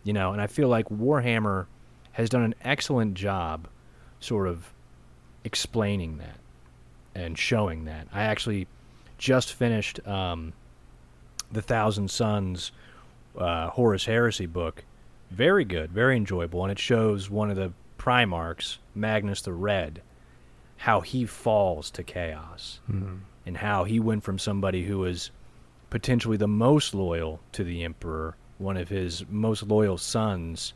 And I feel like Warhammer has done an excellent job sort of explaining that and showing that. I actually just finished the Thousand Sons Horus Heresy book. Very good, very enjoyable, and it shows one of the Primarchs, Magnus the Red, how he falls to chaos, and how he went from somebody who was potentially the most loyal to the Emperor, one of his most loyal sons,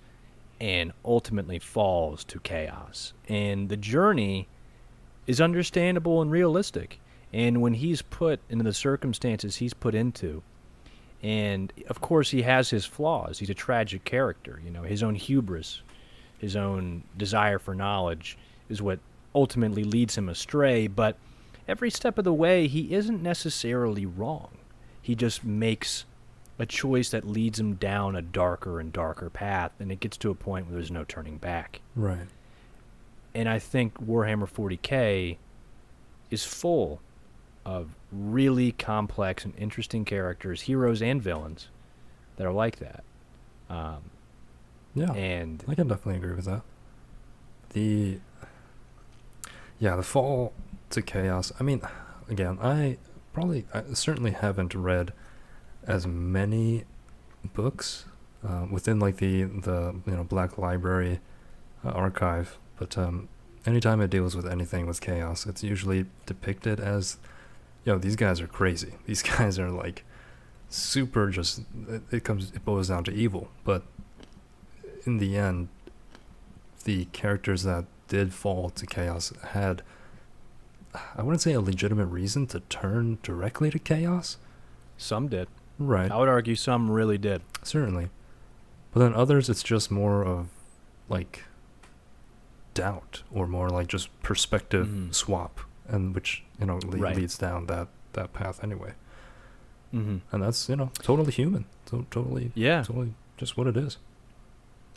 and ultimately falls to chaos. And the journey is understandable and realistic. And when he's put into the circumstances he's put into, and of course he has his flaws. He's a tragic character. His own hubris, his own desire for knowledge is what ultimately leads him astray. But every step of the way, he isn't necessarily wrong. He just makes a choice that leads him down a darker and darker path, and it gets to a point where there's no turning back. Right. And I think Warhammer 40K is full of really complex and interesting characters, heroes and villains, that are like that. Yeah, And I can definitely agree with that. The the fall to chaos. I mean, again, I certainly haven't read as many books within like the Black Library archive, but anytime it deals with anything with chaos, it's usually depicted as, these guys are crazy. These guys are like super. Just it boils down to evil, but in the end, the characters that did fall to chaos had, I wouldn't say a legitimate reason to turn directly to chaos. some did. Right. I would argue some really did. Certainly. But then others, it's just more of like doubt, or more like just perspective swap, and which Right. leads down that path anyway. Mm-hmm. And that's totally human. So totally just what it is.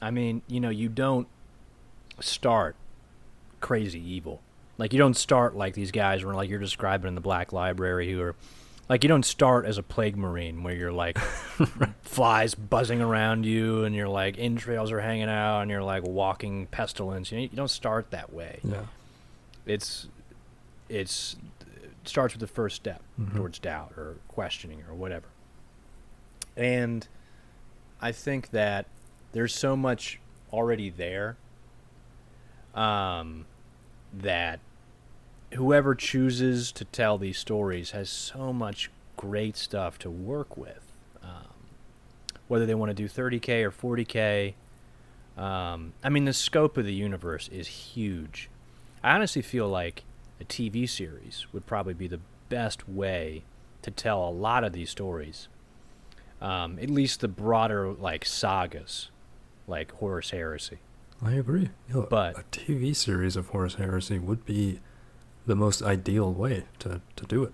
I mean, you don't start crazy evil. Like, you don't start like these guys were, like you're describing in the Black Library, who are like, you don't start as a plague marine where you're like flies buzzing around you and you're like entrails are hanging out and you're like walking pestilence. You don't start that way. Yeah. It starts with the first step Mm-hmm. towards doubt or questioning or whatever. And I think that there's so much already there that whoever chooses to tell these stories has so much great stuff to work with. Whether they want to do 30K or 40K. I mean, the scope of the universe is huge. I honestly feel like a TV series would probably be the best way to tell a lot of these stories. At least the broader, like, sagas, like Horus Heresy. I agree. But a TV series of Horus Heresy would be the most ideal way to do it.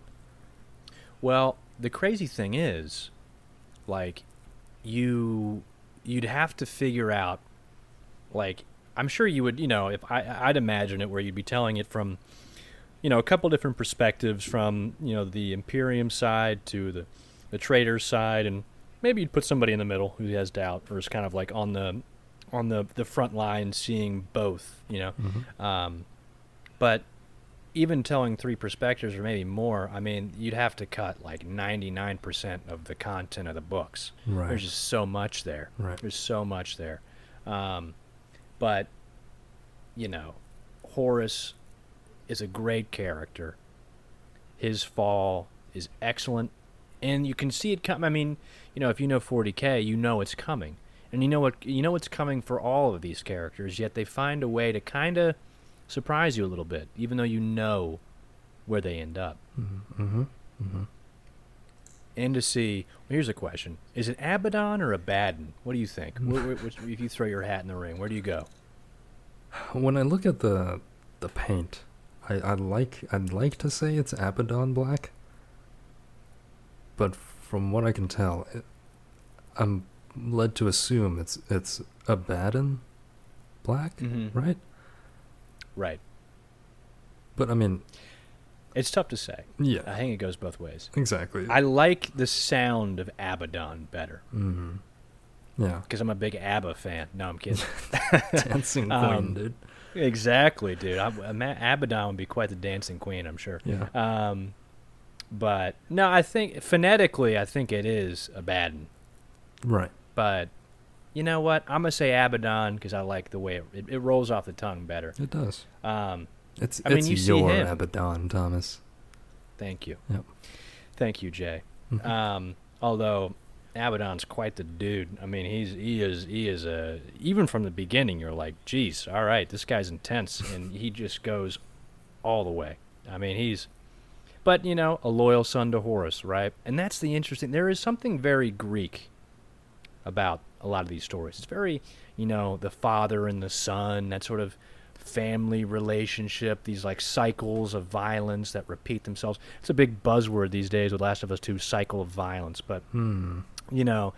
Well, the crazy thing is, like, you'd have to figure out, like, I'm sure you would, if I'd imagine it where you'd be telling it from, a couple different perspectives, from, the Imperium side to the traitor side, and maybe you'd put somebody in the middle who has doubt, or is kind of like on the front line seeing both, Mm-hmm. But even telling three perspectives or maybe more, I mean, you'd have to cut like 99% of the content of the books. Right. There's just so much there. Right. There's so much there. But, Horus is a great character. His fall is excellent. And you can see it come. I mean, if you know 40K, you know it's coming. And you know it's coming for all of these characters, yet they find a way to kind of surprise you a little bit, even though you know where they end up. Mm-hmm. Mm-hmm. And to see, well, here's a question: is it Abaddon or Abaddon? What do you think? If you throw your hat in the ring, where do you go? When I look at the paint, I'd like to say it's Abaddon black, but from what I can tell, I'm led to assume it's Abaddon black, right? Right. But I mean, It's tough to say. yeah, I think it goes both ways. exactly. I like the sound of Abaddon better Mm-hmm. Yeah, because I'm a big ABBA fan. No, I'm kidding. dancing queen, dude. Exactly, dude. Abaddon would be quite the dancing queen, I'm sure. Yeah. But no, I think phonetically, I think it is Abaddon. Right. But you know what? I'm gonna say Abaddon because I like the way it rolls off the tongue better. It does. It's I mean, it's you see your him. Abaddon, Thomas. Thank you. Yep. Thank you, Jay. Mhm. Although Abaddon's quite the dude. I mean, he is a, even from the beginning, you're like, geez, all right, this guy's intense, and he just goes all the way. I mean, but a loyal son to Horus, right? And that's the interesting. There is something very Greek about a lot of these stories. It's very, the father and the son, that sort of family relationship, these like cycles of violence that repeat themselves. It's a big buzzword these days with Last of Us 2, cycle of violence. But, not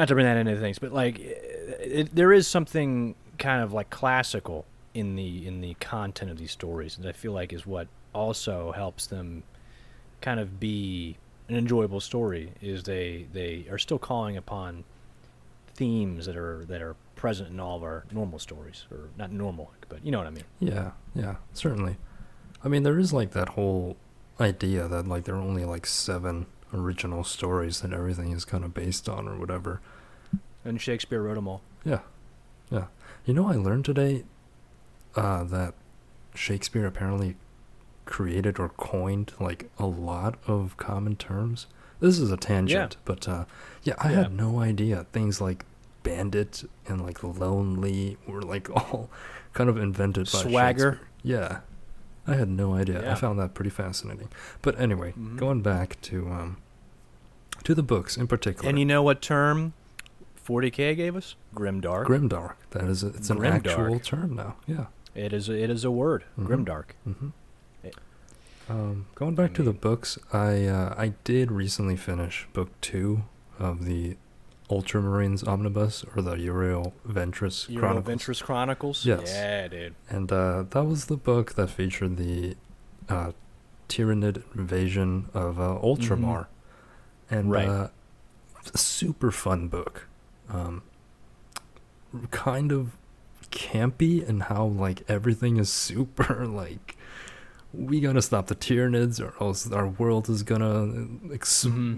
to bring that into things, but like there is something kind of like classical in the content of these stories that I feel like is what also helps them kind of be an enjoyable story is they are still calling upon themes that are present in all of our normal stories, or not normal, but you know what I mean. Yeah, yeah, certainly. I mean, there is like that whole idea that like there are only like 7 original stories that everything is kind of based on or whatever. And Shakespeare wrote them all. Yeah, yeah. You know, I learned today that Shakespeare apparently created or coined like a lot of common terms. This is a tangent, but yeah, I had no idea things like bandit and like lonely were like all kind of invented by Swagger. Shakespeare. Yeah, I had no idea. Yeah. I found that pretty fascinating. But anyway, going back to the books in particular. And you know what term 40K gave us? Grimdark. Grimdark. That is, it's an actual term now. Yeah. It is a word. Grimdark. Going back to the books, I did recently finish book 2 of the Ultramarines Omnibus, or the Uriel Ventress Chronicles. Ventress Chronicles? Yes. Yeah, dude. And that was the book that featured the Tyranid invasion of Ultramar. And a super fun book. Kind of campy in how like everything is super like, we gotta stop the Tyranids or else our world is gonna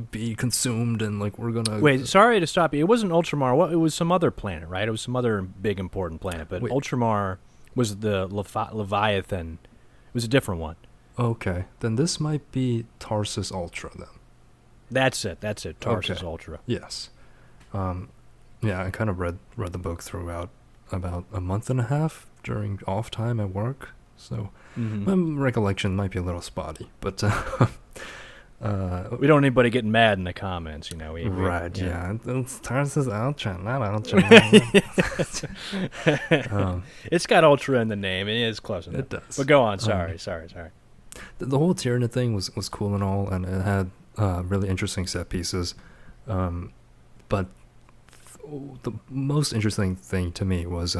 be consumed, and like we're gonna... Wait, sorry to stop you. It wasn't Ultramar. It was some other planet, right? It was some other big important planet. But Ultramar was the Leviathan. It was a different one. Okay, then this might be Tarsus Ultra then. That's it. Tarsus Ultra. Yes. Yeah, I kind of read the book throughout about a month and a half during off time at work. So my recollection might be a little spotty, but we don't need anybody getting mad in the comments, you know. It's Tarsus Ultra, not Ultra. It's got Ultra in the name. It is close enough. It does. But go on. Sorry. The whole Tyranid thing was cool and all, and it had really interesting set pieces. But the most interesting thing to me was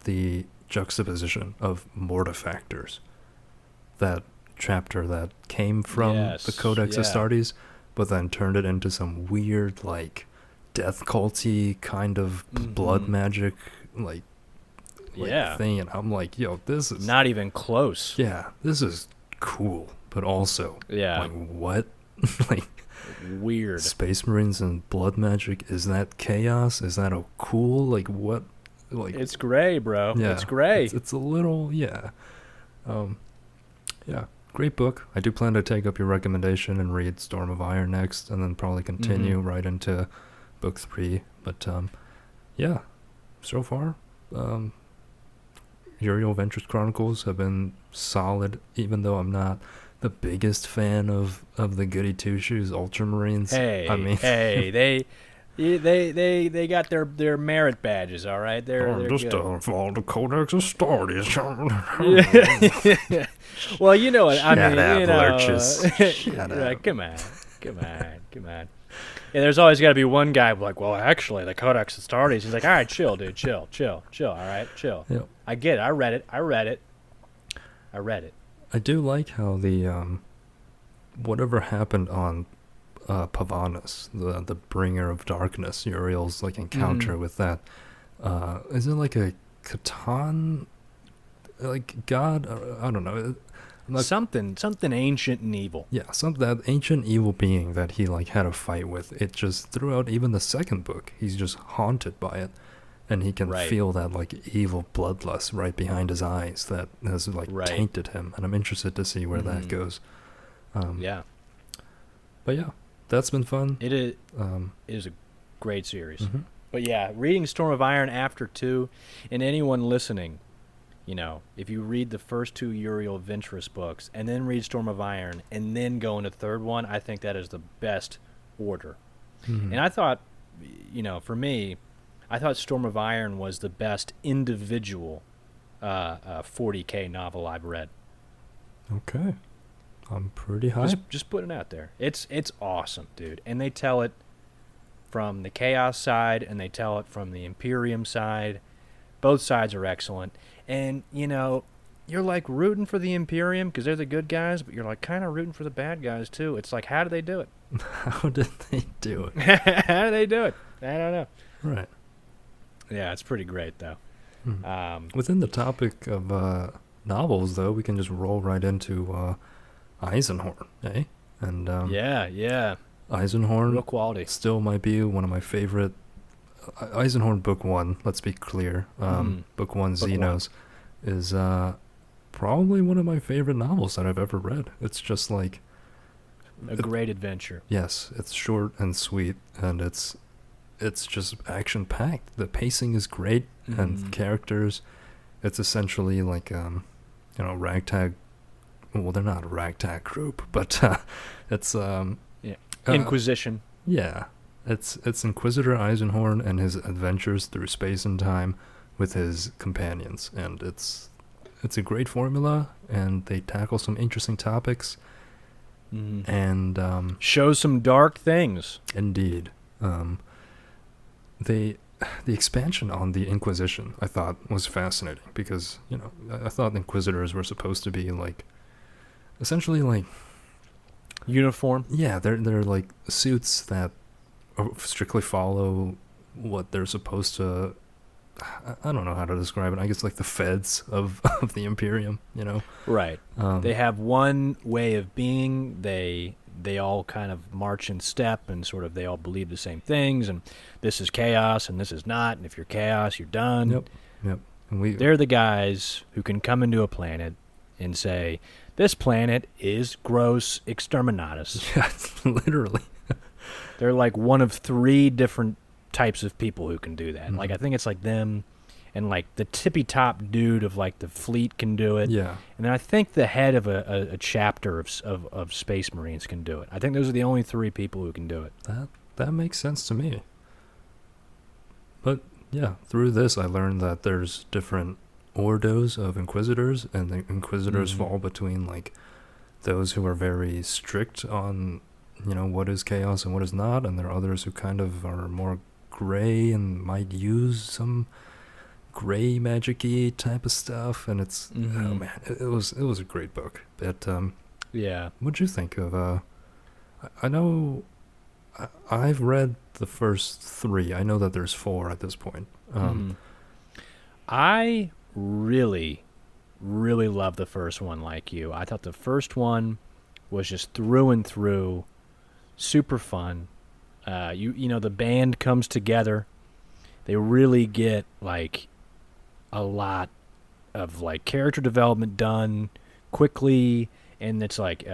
the juxtaposition of mortifactors. That chapter that came from the Codex Astartes, but then turned it into some weird, like, death culty kind of blood magic, like thing. And I'm like, yo, this is... Not even close. Yeah, this is cool, but also, like, what? Like... Weird. Space Marines and blood magic, is that chaos? Is that a cool, like, what? Like, it's gray, bro. Yeah, it's gray. It's a little, great book. I do plan to take up your recommendation and read Storm of Iron next, and then probably continue right into book 3. But so far, Uriel Ventress Chronicles have been solid, even though I'm not the biggest fan of the goody two shoes Ultramarines. Hey, they got their merit badges, all right. They're just good. Follow the Codex Astartes. Well, you know what I mean. Shut up, you know, lurches. Shut up. Come on. Yeah, there's always got to be one guy like, well, actually, the Codex Astartes. He's like, all right, chill, dude, chill. All right, chill. Yep. I get it. I read it. I do like how the whatever happened on Pavanus, the bringer of darkness, Uriel's like encounter with that. Is it like a Catan, like god? I don't know. Something ancient and evil. Yeah, that ancient evil being that he like had a fight with. It just throughout even the second book, he's just haunted by it, and he can feel that like evil bloodlust right behind his eyes that has like tainted him. And I'm interested to see where that goes. But yeah, that's been fun. It is. It is a great series. But yeah, reading Storm of Iron after 2, and anyone listening, you know, if you read the first 2 Uriel Ventress books and then read Storm of Iron and then go into the third one, I think that is the best order. And I thought, you know, for me, I thought Storm of Iron was the best individual 40K novel I've read. Okay. I'm pretty high. Just putting it out there. It's awesome, dude. And they tell it from the Chaos side and they tell it from the Imperium side. Both sides are excellent. And, you know, you're like rooting for the Imperium because they're the good guys, but you're like kind of rooting for the bad guys too. It's like, how do they do it? How did they do it? How do they do it? I don't know. Right. Yeah, it's pretty great though. Within the topic of novels, though, we can just roll right into Eisenhorn, eh? And yeah, Eisenhorn real quality. still might be one of my favorite. Eisenhorn Book 1, let's be clear. Book 1, Book Xenos, is probably one of my favorite novels that I've ever read. It's just like... A great adventure. Yes, it's short and sweet, and it's just action-packed. The pacing is great, and characters, it's essentially like, ragtag... Well, they're not a ragtag group, but it's... Inquisition. Yeah. It's Inquisitor Eisenhorn and his adventures through space and time with his companions, and it's a great formula, and they tackle some interesting topics, and shows some dark things. Indeed, the expansion on the Inquisition I thought was fascinating, because I thought Inquisitors were supposed to be like essentially like uniform. Yeah, they're like suits that strictly follow what they're supposed to. I don't know how to describe it. I guess like the feds of the Imperium, Right. They have one way of being. They all kind of march in step, and sort of they all believe the same things. And this is chaos, and this is not. And if you're chaos, you're done. Yep. And they're the guys who can come into a planet and say, "This planet is gross exterminatus." Yeah, literally. They're like one of 3 different types of people who can do that. Like, I think it's like them, and like the tippy top dude of like the fleet can do it. Yeah. And then I think the head of a chapter of Space Marines can do it. I think those are the only 3 people who can do it. That makes sense to me. But yeah, through this I learned that there's different ordos of Inquisitors, and the Inquisitors fall between like those who are very strict on what is chaos and what is not, and there are others who kind of are more gray and might use some gray magic-y type of stuff, and it's oh man, it was a great book. But yeah, what'd you think of I know I've read the first 3. I know that there's 4 at this point. I really loved the first one, like you. I thought the first one was just through and through super fun. The band comes together. They really get like a lot of like character development done quickly, and it's like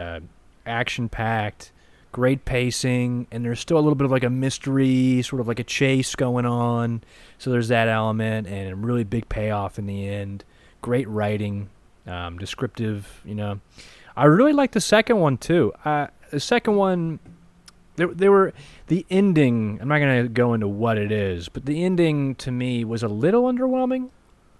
action packed, great pacing, and there's still a little bit of like a mystery, sort of like a chase going on. So there's that element, and a really big payoff in the end. Great writing, descriptive. I really like the second one too. The second one. There were the ending. I'm not going to go into what it is, but the ending to me was a little underwhelming.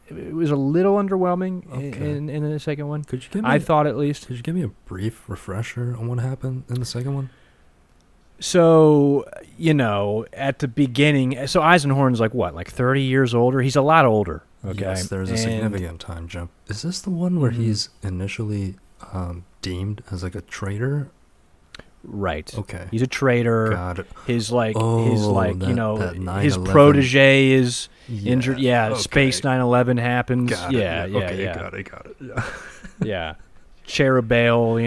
It was a little underwhelming in the second one. Could you give me? I thought, at least. Could you give me a brief refresher on what happened in the second one? So at the beginning, so Eisenhorn's like what, like 30 years older? He's a lot older. Okay. Yes, there's a significant time jump. Is this the one where he's initially deemed as like a traitor? Right. Okay. He's a traitor. Got it. His his protege is injured. Yeah. Okay. Space 9/11 happens. Got yeah. it. Yeah. Okay. Yeah. Got it. Yeah. Yeah. Cherubale,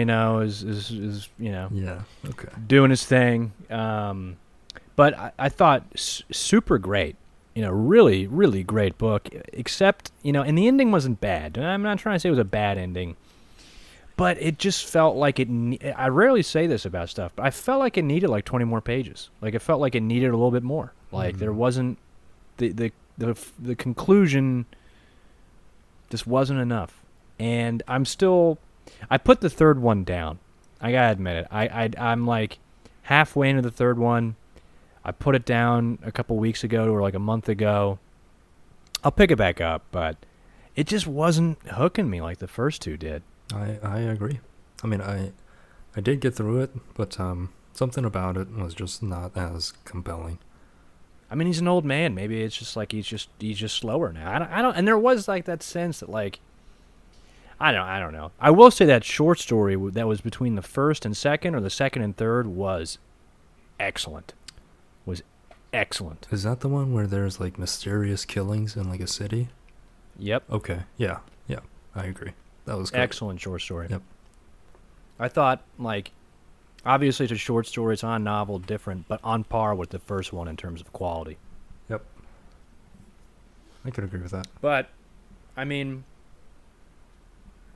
is Yeah. Okay. doing his thing. But I thought super great. Really, really great book. Except, and the ending wasn't bad. I'm not trying to say it was a bad ending. But it just felt like I rarely say this about stuff, but I felt like it needed like 20 more pages. Like it felt like it needed a little bit more. Like there wasn't the conclusion just wasn't enough. And I put the third one down. I gotta admit it. I'm like halfway into the third one. I put it down a couple weeks ago or like a month ago. I'll pick it back up, but it just wasn't hooking me like the first 2 did. I agree. I mean, I did get through it, but something about it was just not as compelling. I mean, he's an old man. Maybe it's just like he's just slower now. I don't. And there was like that sense that like I don't know. I will say that short story that was between the first and second, or the second and third, was excellent. Was excellent. Is that the one where there's like mysterious killings in like a city? Yep. Okay. Yeah. Yeah. I agree. That was good. Excellent short story. Yep. I thought, like, obviously it's a short story, it's on a novel, different, but on par with the first one in terms of quality. Yep. I could agree with that. But, I mean,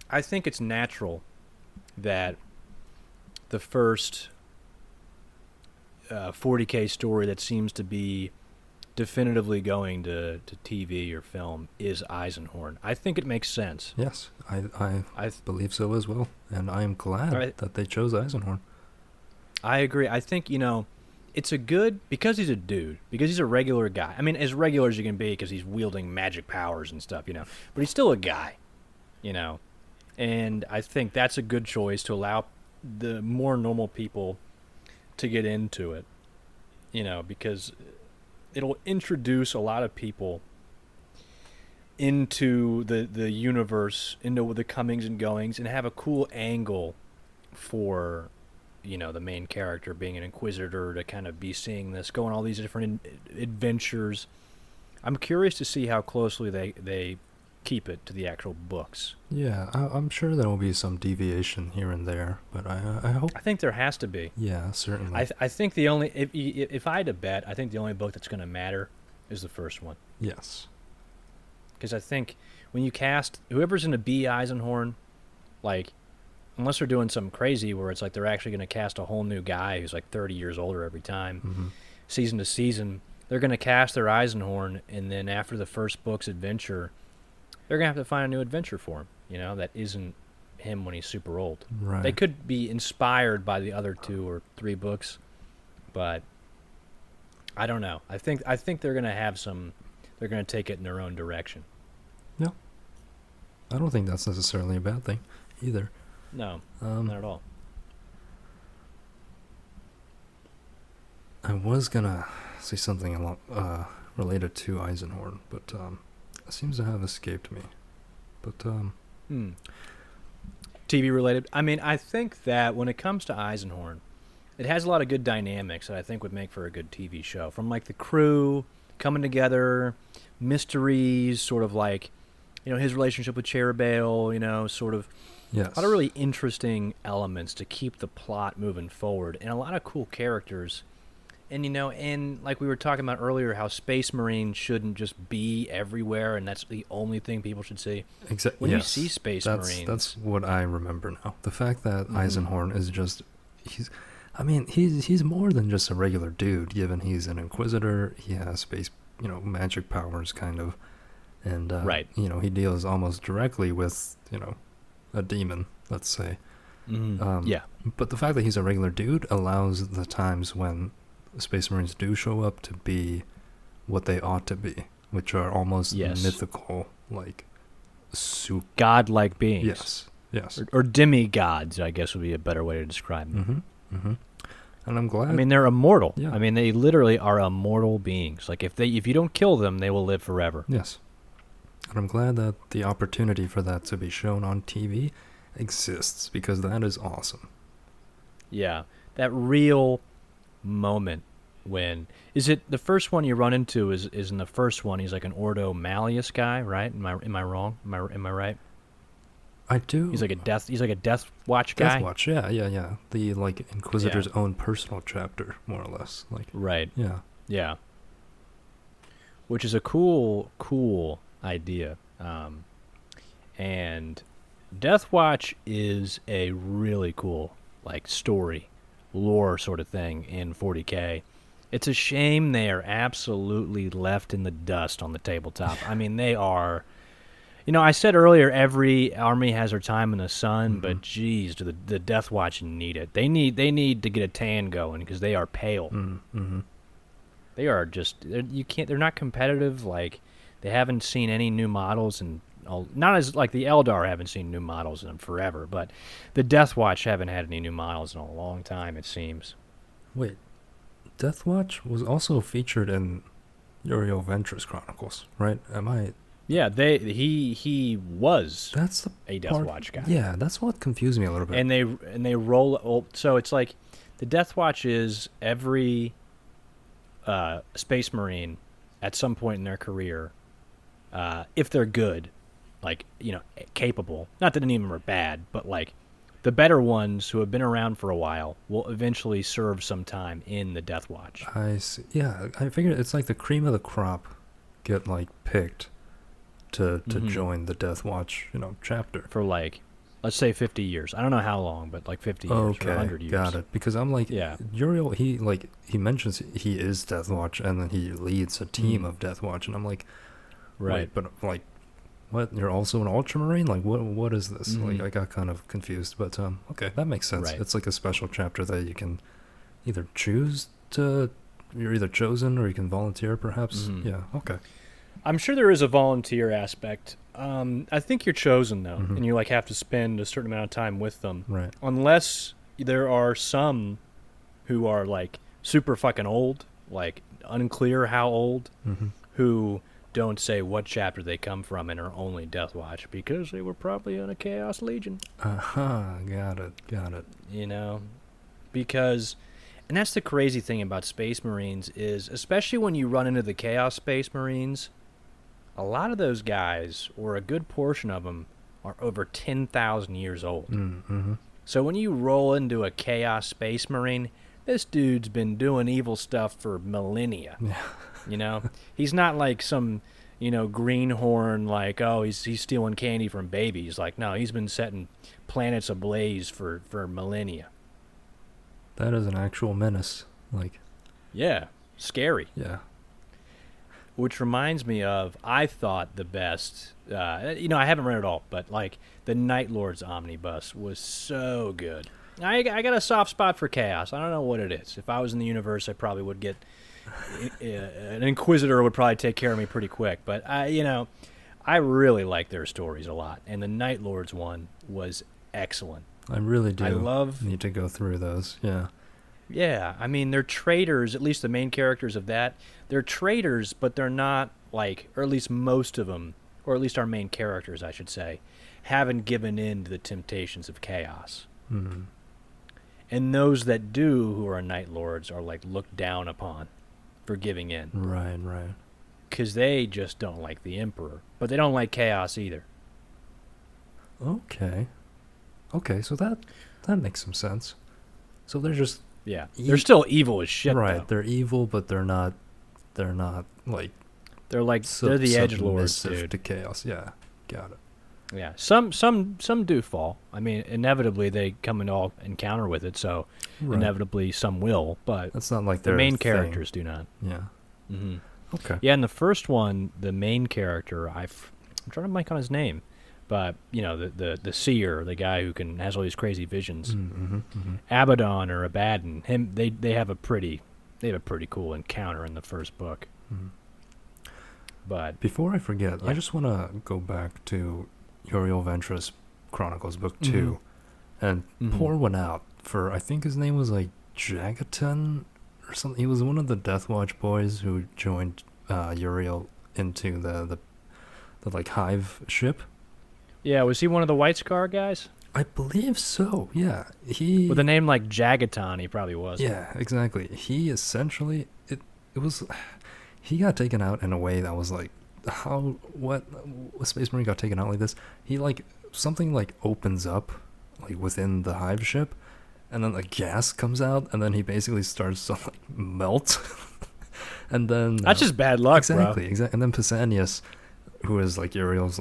I think it's natural that the first 40K story that seems to be definitively going to TV or film is Eisenhorn. I think it makes sense. Yes, I believe so as well, and I am glad that they chose Eisenhorn. I agree. I think, it's a good, because he's a dude, because he's a regular guy. I mean, as regular as you can be because he's wielding magic powers and stuff, but he's still a guy, and I think that's a good choice to allow the more normal people to get into it, because it'll introduce a lot of people into the universe, into the comings and goings, and have a cool angle for, the main character being an inquisitor, to kind of be seeing this, go on all these different adventures. I'm curious to see how closely they keep it to the actual books. Yeah, I'm sure there will be some deviation here and there, but I hope. I think there has to be. Yeah, certainly. I think the only, if I had to bet, I think the only book that's going to matter is the first one. Yes. Because I think when you cast whoever's going to be Eisenhorn, like, unless they're doing something crazy where it's like they're actually going to cast a whole new guy who's like 30 years older every time, season to season, they're going to cast their Eisenhorn, and then after the first book's adventure, they're going to have to find a new adventure for him, that isn't him when he's super old. Right. They could be inspired by the other 2 or 3 books, but I don't know. I think they're going to have they're going to take it in their own direction. Yeah. I don't think that's necessarily a bad thing either. No, not at all. I was going to say something related to Eisenhorn, but it seems to have escaped me. But TV related. I mean, I think that when it comes to Eisenhorn, it has a lot of good dynamics that I think would make for a good TV show. From like the crew coming together, mysteries, sort of like, his relationship with Cherubale, sort of yes. a lot of really interesting elements to keep the plot moving forward, and a lot of cool characters. And, and like we were talking about earlier, how Space Marines shouldn't just be everywhere, and that's the only thing people should see. Exactly. When you see Space Marines... That's what I remember now. The fact that Eisenhorn is just... He's more than just a regular dude, given he's an Inquisitor, he has space, magic powers, kind of. And, right. He deals almost directly with, a demon, let's say. Yeah. But the fact that he's a regular dude allows the times when Space Marines do show up to be what they ought to be, which are almost mythical, like godlike beings. Yes, yes. Or demigods, I guess would be a better way to describe them. And I'm glad. I mean, they're immortal. Yeah. I mean, they literally are immortal beings. Like if you don't kill them, they will live forever. Yes. And I'm glad that the opportunity for that to be shown on TV exists, because that is awesome. Yeah, that real moment when is it the first one you run into is in the first one he's like an Ordo Malleus guy, right? Am I wrong? Am I right? I do. He's like a Death Watch guy. Death Watch, yeah. The like Inquisitor's own personal chapter, more or less. Like right. Yeah. Which is a cool idea. And Death Watch is a really cool like story, lore sort of thing in 40K. It's a shame they are absolutely left in the dust on the tabletop. I mean, they are... I said earlier every army has their time in the sun, but geez, do the Death Watch need it. They need to get a tan going because they are pale. They are just... They're not competitive. Like, they haven't seen any new models and... Not as like the Eldar haven't seen new models in them forever, but the Death Watch haven't had any new models in a long time, it seems. Wait, Death Watch was also featured in Uriel Ventress Chronicles, right? Am I? Yeah, he was. That's a Death Watch guy. Yeah, that's what confused me a little bit. And they roll. So it's like The Death Watch is every Space Marine at some point in their career, if they're good, like, capable. Not that any of them are bad, but like the better ones who have been around for a while will eventually serve some time in the Death Watch. I see. Yeah, I figured it's like the cream of the crop get like picked to join the Death Watch, chapter. For like, let's say 50 years. I don't know how long, but like 50 years or 100 years. Got it. Because I'm like, Yeah. Uriel, he mentions he is Death Watch, and then he leads a team of Death Watch, and I'm like, Right. wait, but like, what? You're also an Ultramarine? Like, what is this? Like, I got kind of confused, but okay, that makes sense. Right. It's like a special chapter that you can either choose to, you're either chosen or you can volunteer, perhaps. Yeah. Okay. I'm sure there is a volunteer aspect. I think you're chosen, though, and you like have to spend a certain amount of time with them. Right. Unless there are some who are like super fucking old, like unclear how old, who don't say what chapter they come from and are only Death Watch because they were probably in a Chaos Legion. Got it. Because, and that's the crazy thing about Space Marines is, especially when you run into the Chaos Space Marines, a lot of those guys, or a good portion of them, are over 10,000 years old. So when you roll into a Chaos Space Marine, this dude's been doing evil stuff for millennia. He's not like some, greenhorn, like, oh, he's stealing candy from babies. Like, no, he's been setting planets ablaze for millennia. That is an actual menace. Like, yeah, scary. Yeah. Which reminds me of, I thought the best, I haven't read it all, but like the Night Lord's Omnibus was so good. I got a soft spot for Chaos. I don't know what it is. If I was in the universe, I probably would get an Inquisitor would probably take care of me pretty quick. But I really like their stories a lot, and the Night Lord's one was excellent. I really do. I need to go through those. Yeah. Yeah, I mean, they're traitors, at least the main characters of that. They're traitors, but they're not like, or at least most of them, or at least our main characters, I should say, haven't given in to the temptations of chaos. And those that do, who are Night Lords, are like looked down upon for giving in. Right. Because they just don't like the Emperor, but they don't like chaos either. Okay, so that makes some sense. So they're just... Yeah, they're still evil as shit, right, though. They're evil, but they're not like... They're the edgelords, dude. To chaos, yeah. Got it. Yeah, some do fall. I mean, inevitably they come into all encounter with it, so inevitably some will, but that's not like the main characters do not. Yeah. Okay. Yeah, in the first one, the main character, I'm trying to blank on his name, but the seer, the guy who has all these crazy visions, Abaddon or Abaddon, they have a pretty cool encounter in the first book. But before I forget, I just want to go back to Uriel Ventress Chronicles Book 2 and pour one out for, I think his name was like Jagaton or something. He was one of the Death Watch boys who joined Uriel into the like Hive ship. Yeah, was he one of the White Scar guys? I believe so, yeah. He with a name like Jagaton, he probably was. Yeah, exactly. He essentially, it was, he got taken out in a way that was like, what Space Marine got taken out like this? He something opens up within the Hive ship, and then gas comes out, and then he basically starts to melt. And then that's just bad luck, exactly. And then Pisanius, who is Uriel's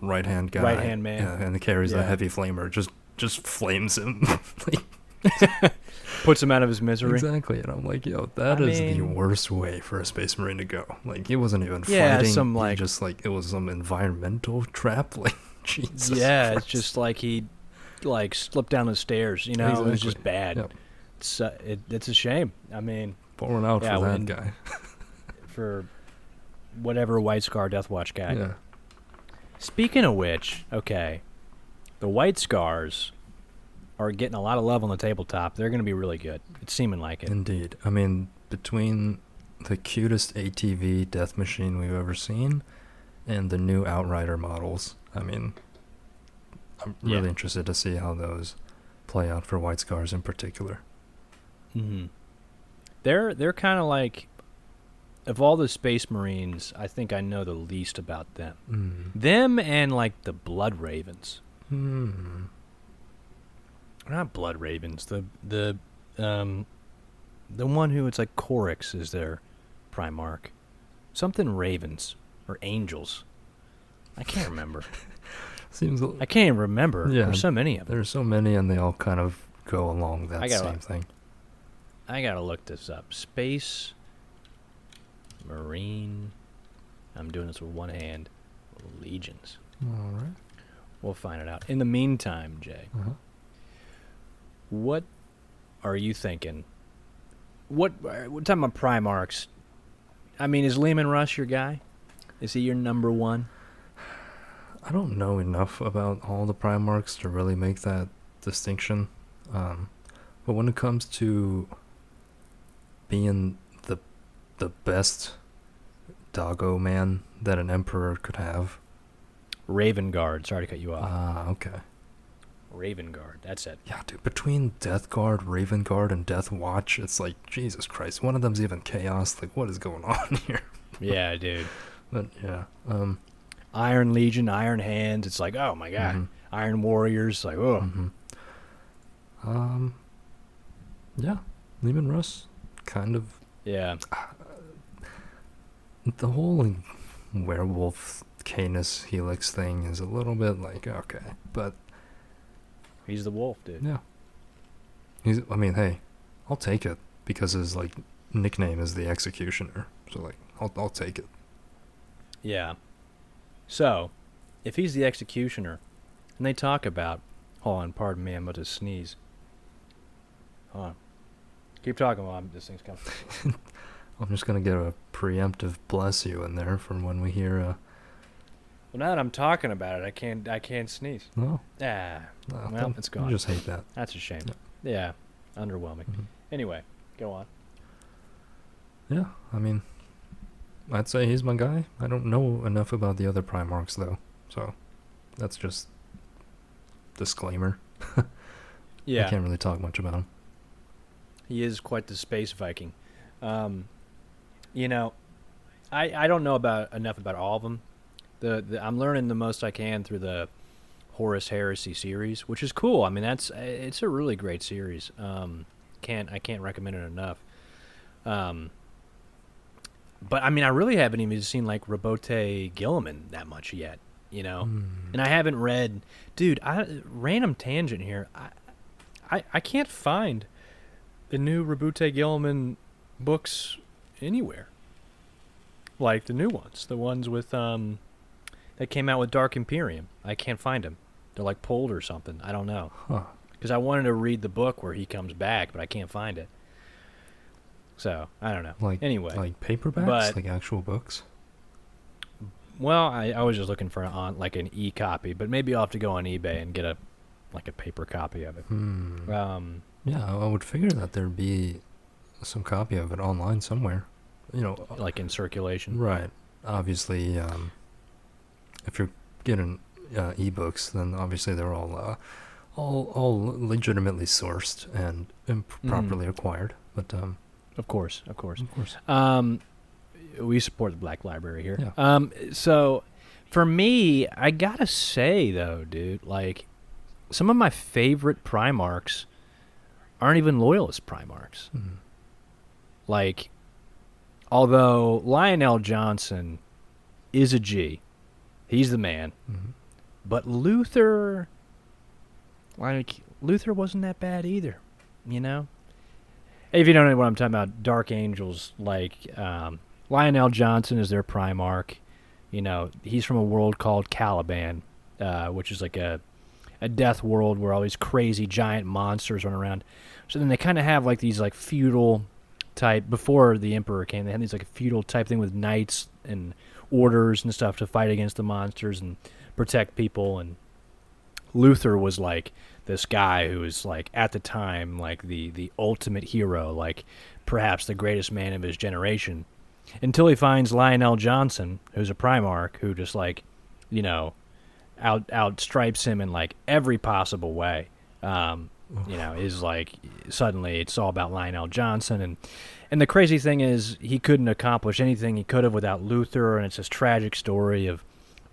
right hand guy, right hand man, and carries a heavy flamer, just flames him, puts him out of his misery. Exactly, and I'm like, yo, that is the worst way for a Space Marine to go. He wasn't even fighting. He just it was some environmental trap. Jesus. Yeah, Christ. It's just he slipped down the stairs. Exactly. It was just bad. Yep. It's a shame. I mean, pouring out for that guy. For whatever White Scar Death Watch guy. Yeah. Speaking of which, okay, the White Scars are getting a lot of love on the tabletop. They're going to be really good. It's seeming like it. Indeed. I mean, between the cutest ATV death machine we've ever seen and the new Outrider models, I mean, I'm really interested to see how those play out for White Scars in particular. Mm-hmm. They're kind of like, of all the Space Marines, I think I know the least about them. Them and like the Blood Ravens. Not Blood Ravens. The one who it's like Corix is their Primarch. Something Ravens or Angels. I can't remember. I can't even remember. Yeah, There's so many of them. There's so many, and they all kind of go along that same thing. I gotta look this up. Space Marine. I'm doing this with one hand. Legions. All right. We'll find it out. In the meantime, Jay, what are you thinking? What talking about Primarchs? I mean, is Lehman Russ your guy? Is he your number one? I don't know enough about all the Primarchs to really make that distinction. But when it comes to being the best doggo man that an emperor could have. Raven Guard. Sorry to cut you off. Okay. Raven Guard. That's it. Yeah, dude. Between Death Guard, Raven Guard, and Death Watch, it's like, Jesus Christ. One of them's even Chaos. Like, what is going on here? Yeah, dude. But, yeah. Iron Legion, Iron Hands. It's like, oh, my God. Iron Warriors. Like, oh. Yeah. Lehman Russ, kind of. Yeah. The whole werewolf Canis Helix thing is a little bit like, okay, but he's the wolf, dude. Yeah. I mean, hey, I'll take it because his like nickname is the Executioner. So like, I'll take it. Yeah. So, if he's the Executioner, and they talk about, hold on, pardon me, I'm about to sneeze. Hold on. Keep talking while this thing's coming. I'm just gonna get a preemptive bless you in there from when we hear. Well, now that I'm talking about it, I can't sneeze. No. Well, it's gone. You just hate that. That's a shame. Yeah, underwhelming. Anyway, go on. Yeah, I mean, I'd say he's my guy. I don't know enough about the other Primarchs though, so that's just disclaimer. Yeah. I can't really talk much about him. He is quite the space Viking. You know, I don't know enough about all of them. I'm learning the most I can through the Horus Heresy series, which is cool. I mean, it's a really great series. I can't recommend it enough. But I mean, I really haven't even seen like Robote Gilliman that much yet, you know. And I haven't read, dude. Random tangent here. I can't find the new Robote Gilliman books anywhere. Like the new ones, the ones with that came out with Dark Imperium. I can't find them. They're like pulled or something. I don't know. Because I wanted to read the book where he comes back, but I can't find it. So I don't know. Anyway, like paperbacks, like actual books. Well, I was just looking for like an e-copy, but maybe I'll have to go on eBay and get a paper copy of it. Yeah, I would figure that there'd be some copy of it online somewhere. You know, like in circulation. Right. Obviously, if you're getting ebooks, then obviously they're all legitimately sourced and properly acquired. But of course. We support the Black Library here. Yeah. So for me, I gotta say though, dude, like some of my favorite Primarchs aren't even Loyalist Primarchs. Like, although Lionel Johnson is a G, he's the man. But Luther wasn't that bad either, you know? If you don't know what I'm talking about, Dark Angels, like Lionel Johnson is their Primarch. You know, he's from a world called Caliban, which is like a death world where all these crazy giant monsters run around. So then they kind of have like these like feudal type, before the Emperor came, they had these like a feudal type thing with knights and orders and stuff to fight against the monsters and protect people. And Luther was like this guy who was like at the time like the ultimate hero, like perhaps the greatest man of his generation, until he finds Lionel Johnson, who's a Primarch, who just like, you know, outstripes him in like every possible way. is like suddenly it's all about Lionel Johnson, and the crazy thing is he couldn't accomplish anything he could have without Luther, and it's this tragic story of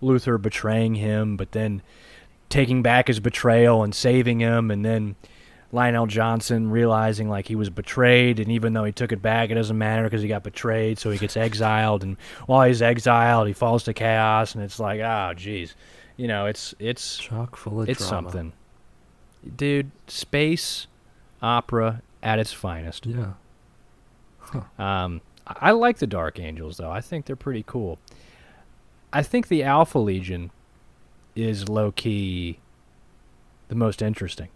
Luther betraying him, but then taking back his betrayal and saving him, and then Lionel Johnson realizing like he was betrayed, and even though he took it back, it doesn't matter because he got betrayed, so he gets exiled, and while he's exiled, he falls to chaos, and it's like, oh, geez. It's chock full of it's drama. something. Dude, space opera at its finest. Yeah. I like the Dark Angels, though. I think they're pretty cool. I think the Alpha Legion is low-key the most interesting.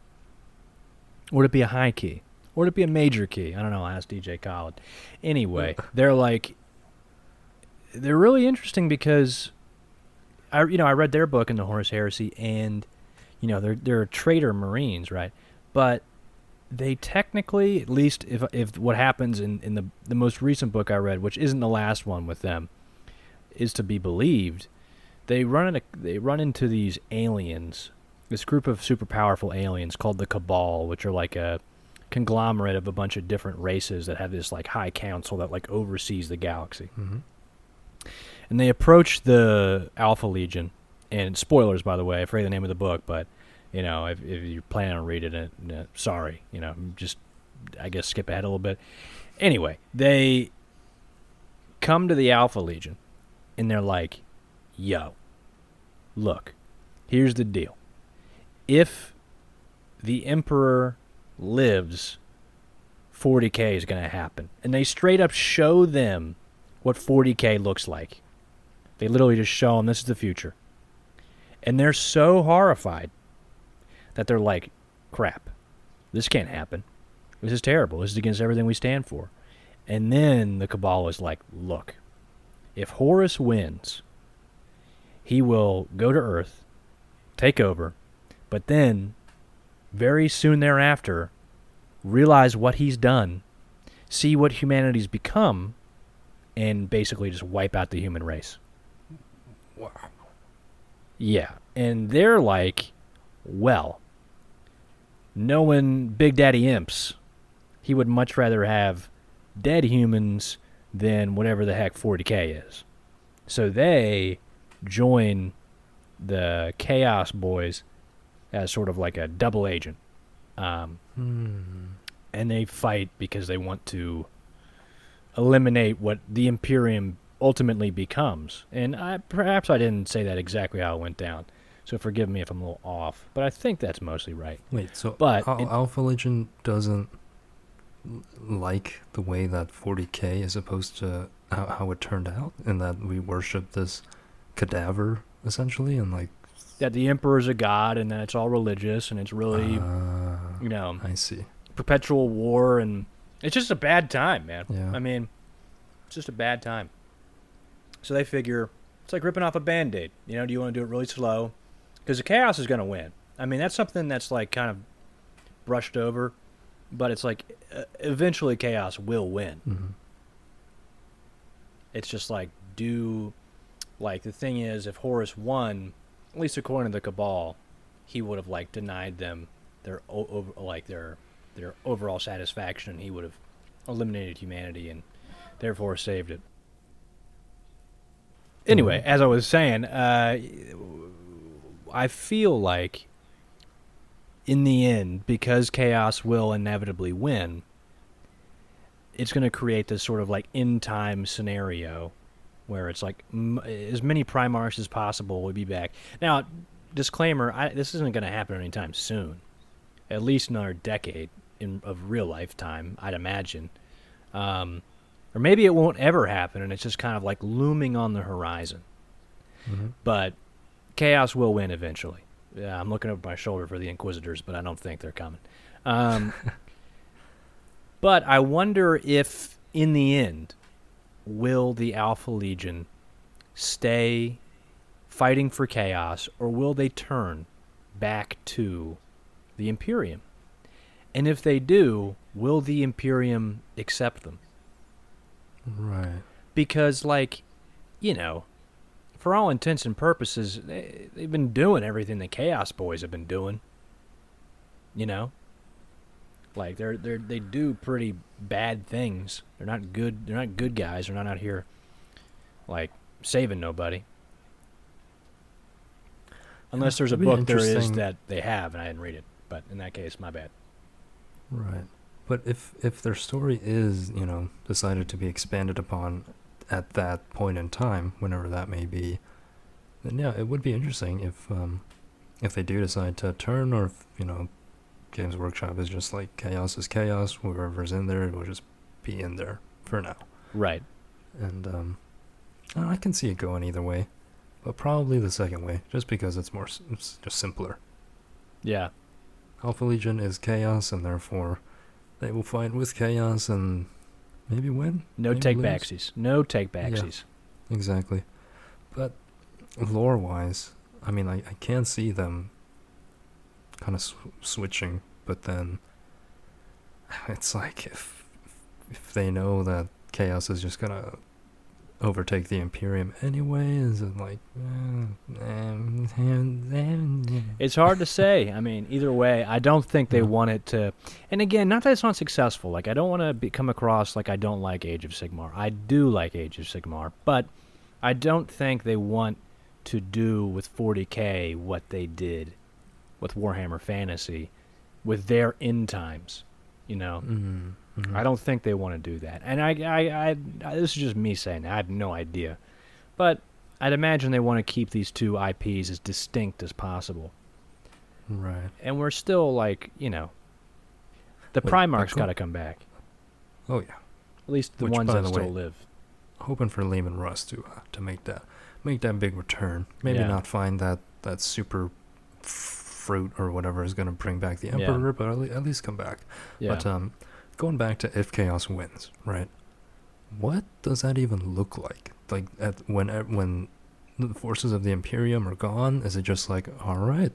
Would it be a high key? Or would it be a major key? I don't know. I'll ask DJ Khaled. Anyway, they're really interesting because I read their book in the Horus Heresy, and they're traitor Marines, right? But they technically, at least if what happens in the most recent book I read, which isn't the last one with them, is to be believed, they run into these aliens, this group of super powerful aliens called the Cabal, which are like a conglomerate of a bunch of different races that have this like high council that like oversees the galaxy. Mm-hmm. And they approach the Alpha Legion, and spoilers, by the way, I forget the name of the book, but, if you're planning on reading it, sorry, just, I guess, skip ahead a little bit. Anyway, they come to the Alpha Legion, and they're like, yo, look, here's the deal. If the Emperor lives, 40K is going to happen. And they straight up show them what 40K looks like. They literally just show them this is the future. And they're so horrified that they're like, crap, this can't happen. This is terrible. This is against everything we stand for. And then the Cabal is like, look, if Horus wins, he will go to Earth, take over, but then very soon thereafter realize what he's done, see what humanity's become, and basically just wipe out the human race. Wow. Yeah, and they're like, well, knowing Big Daddy Imps, he would much rather have dead humans than whatever the heck 40K is. So they join the Chaos Boys as sort of like a double agent. And they fight because they want to eliminate what the Imperium ultimately becomes. And perhaps I didn't say that exactly how it went down, so forgive me if I'm a little off, but I think that's mostly right. Wait, so But Alpha Legion doesn't like the way that 40K is supposed to, how it turned out, and that we worship this cadaver, essentially, and like... that the Emperor's a god, and that it's all religious, and it's really, I see. perpetual war, and it's just a bad time, man. Yeah. I mean, it's just a bad time. So they figure, it's like ripping off a Band-Aid. Do you want to do it really slow? Because the Chaos is going to win. I mean, that's something that's like kind of brushed over, but it's like eventually Chaos will win. Mm-hmm. It's just like, the thing is, if Horus won, at least according to the Cabal, he would have like denied them their overall satisfaction, and he would have eliminated humanity and therefore saved it. Anyway, as I was saying, I feel like in the end, because Chaos will inevitably win, it's going to create this sort of like end time scenario where it's like as many Primarchs as possible will be back. Now, disclaimer, this isn't going to happen anytime soon. At least another decade of real lifetime, I'd imagine. Or maybe it won't ever happen, and it's just kind of like looming on the horizon. Mm-hmm. But Chaos will win eventually. Yeah, I'm looking over my shoulder for the Inquisitors, but I don't think they're coming. But I wonder if, in the end, will the Alpha Legion stay fighting for Chaos, or will they turn back to the Imperium? And if they do, will the Imperium accept them? Right. Because, for all intents and purposes, they've been doing everything the Chaos Boys have been doing. Like they do pretty bad things. They're not good. They're not good guys. They're not out here like saving nobody. Unless there's a It'd be book there is interesting. that they have and I didn't read it. But in that case, my bad. Right. But if their story is, decided to be expanded upon at that point in time, whenever that may be, then yeah, it would be interesting if they do decide to turn, or if, Games Workshop is just like chaos is chaos, whoever's in there will just be in there for now. Right. And I can see it going either way, but probably the second way, just because it's just simpler. Yeah. Alpha Legion is chaos, and therefore they will fight with chaos and maybe win. No maybe take lose. backsies. No take backsies. Exactly. But lore wise, I mean, I can see them kind of switching, but then it's like if they know that chaos is just gonna overtake the Imperium anyway, is it like It's hard to say. I mean, either way, I don't think they Yeah. want it to. And again, not that it's not successful. Like, I don't want to come across like I don't like Age of Sigmar. I do like Age of Sigmar, but I don't think they want to do with 40K what they did with Warhammer Fantasy with their end times. I don't think they want to do that. And I this is just me saying that. I have no idea. But I'd imagine they want to keep these two IPs as distinct as possible. Right. And we're still like, the Wait, Primarch's Echo? got to come back. Oh yeah. At least the Which, ones by that the still way, live. Hoping for Lehman Russ to make that big return. Maybe Yeah. not find that super fruit or whatever is going to bring back the Emperor, but at least come back. Yeah. But going back to if Chaos wins, right? What does that even look like? Like when the forces of the Imperium are gone, is it just like, all right,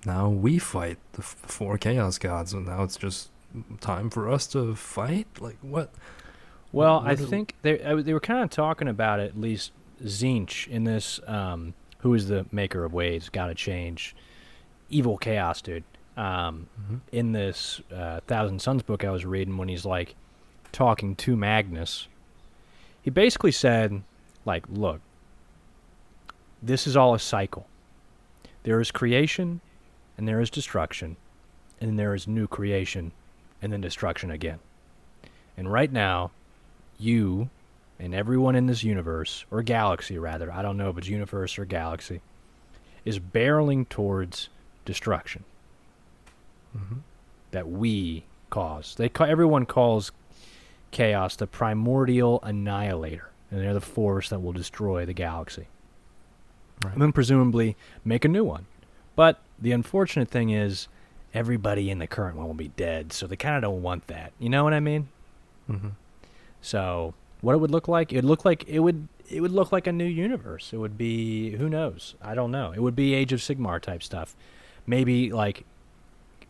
now we fight the four Chaos gods, and now it's just time for us to fight? Like what? Well, what I do- think they were kind of talking about it, at least Zinch in this, who is the maker of Waves, Gotta Change, Evil Chaos, dude. Mhm. In this Thousand Suns book I was reading, when he's like talking to Magnus, he basically said, like, look, this is all a cycle. There is creation, and there is destruction, and then there is new creation, and then destruction again. And right now, you and everyone in this universe, or galaxy rather, I don't know if it's universe or galaxy, is barreling towards destruction Mhm. that we cause. Everyone calls chaos the primordial annihilator, and they're the force that will destroy the galaxy. Right. And then presumably make a new one. But the unfortunate thing is, everybody in the current one will be dead, so they kind of don't want that. You know what I mean? Mhm. So what it would look like? It would look like a new universe. It would be, who knows? I don't know. It would be Age of Sigmar type stuff. Maybe like,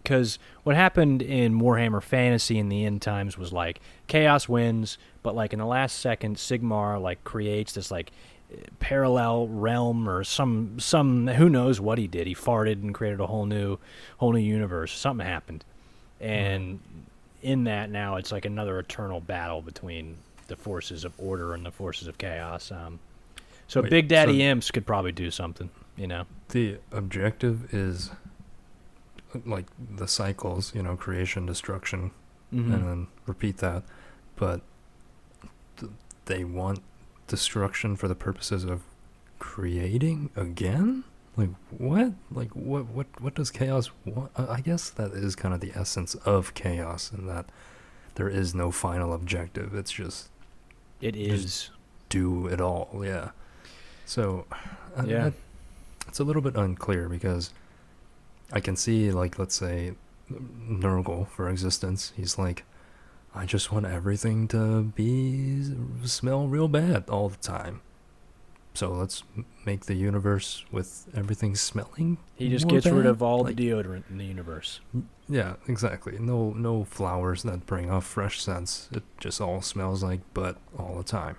because what happened in Warhammer Fantasy in the end times was like Chaos wins, but like in the last second, Sigmar like creates this like parallel realm or some who knows what he did. He farted and created a whole new universe. Something happened, and in that now it's like another eternal battle between the forces of order and the forces of chaos. So Wait, Big Daddy so- Imps could probably do something. The objective is like the cycles, creation, destruction, Mhm. and then repeat that. But they want destruction for the purposes of creating again? Like what? Like what does chaos want? I guess that is kind of the essence of chaos, in that there is no final objective. It's just It is. do it all. Yeah. So Yeah. it's a little bit unclear, because I can see, like, let's say Nurgle, for existence, he's like, I just want everything to smell real bad all the time. So let's make the universe with everything smelling. He just more gets rid bad? of all Like, the deodorant in the universe. Yeah, exactly. No flowers that bring off fresh scents. It just all smells like butt all the time.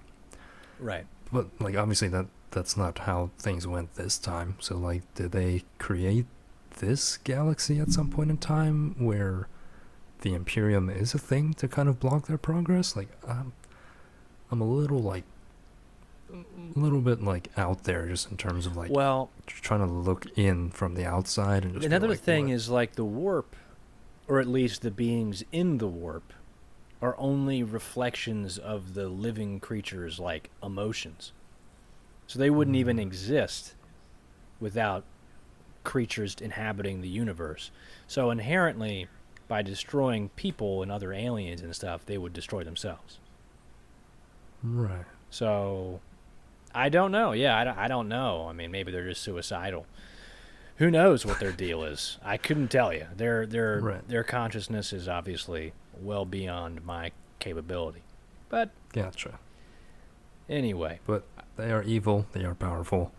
Right. But like, obviously that's not how things went this time. So like, did they create this galaxy at some point in time where the Imperium is a thing to kind of block their progress. Like, I'm a little bit like out there just in terms of like Well, trying to look in from the outside and just another be like, thing what? is like the warp, or at least the beings in the warp, are only reflections of the living creatures' like emotions. So they wouldn't even exist without creatures inhabiting the universe. So inherently, by destroying people and other aliens and stuff, they would destroy themselves. Right. So I don't know. Yeah, I don't know. I mean, maybe they're just suicidal. Who knows what their deal is? I couldn't tell you. Their consciousness is obviously well beyond my capability. But Gotcha. anyway, But they are evil, they are powerful,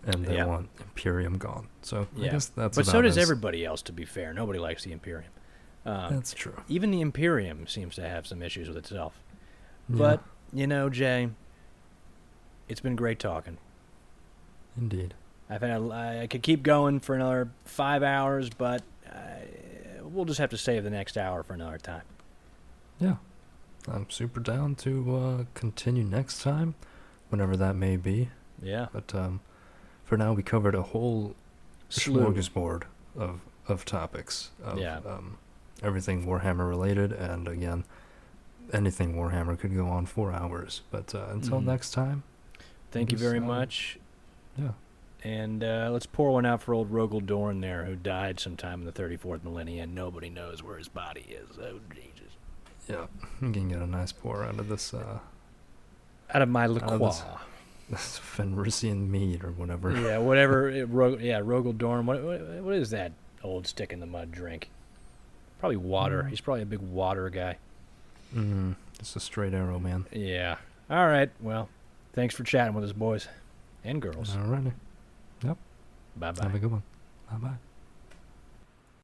and they Yeah. want Imperium gone. So I yeah. guess that's But about so does as- everybody else, to be fair. Nobody likes the Imperium. That's true. Even the Imperium seems to have some issues with itself. Yeah, But, you know, Jay, it's been great talking. indeed. I could keep going for another 5 hours, but we'll just have to save the next hour for another time. Yeah. I'm super down to continue next time, whenever that may be. Yeah. But for now, we covered a whole Slew. smorgasbord of topics. Of, Yeah. Everything Warhammer related, and again, anything Warhammer could go on 4 hours. But until Mhm. next time, Thank you Just, very much. yeah. And let's pour one out for old Rogel Dorn there, who died sometime in the 34th millennia, and nobody knows where his body is. Oh, Jesus. Yeah, you can get a nice pour out of this Out of my of liqueur. this Fenrisian mead or whatever. Yeah, whatever. Rogel Dorn. What is that old stick in the mud drink? Probably water. He's probably a big water guy. Just a straight arrow, man. Yeah. All right. Well, thanks for chatting with us, boys and girls. Alrighty. Bye-bye. Have a good one. Bye bye.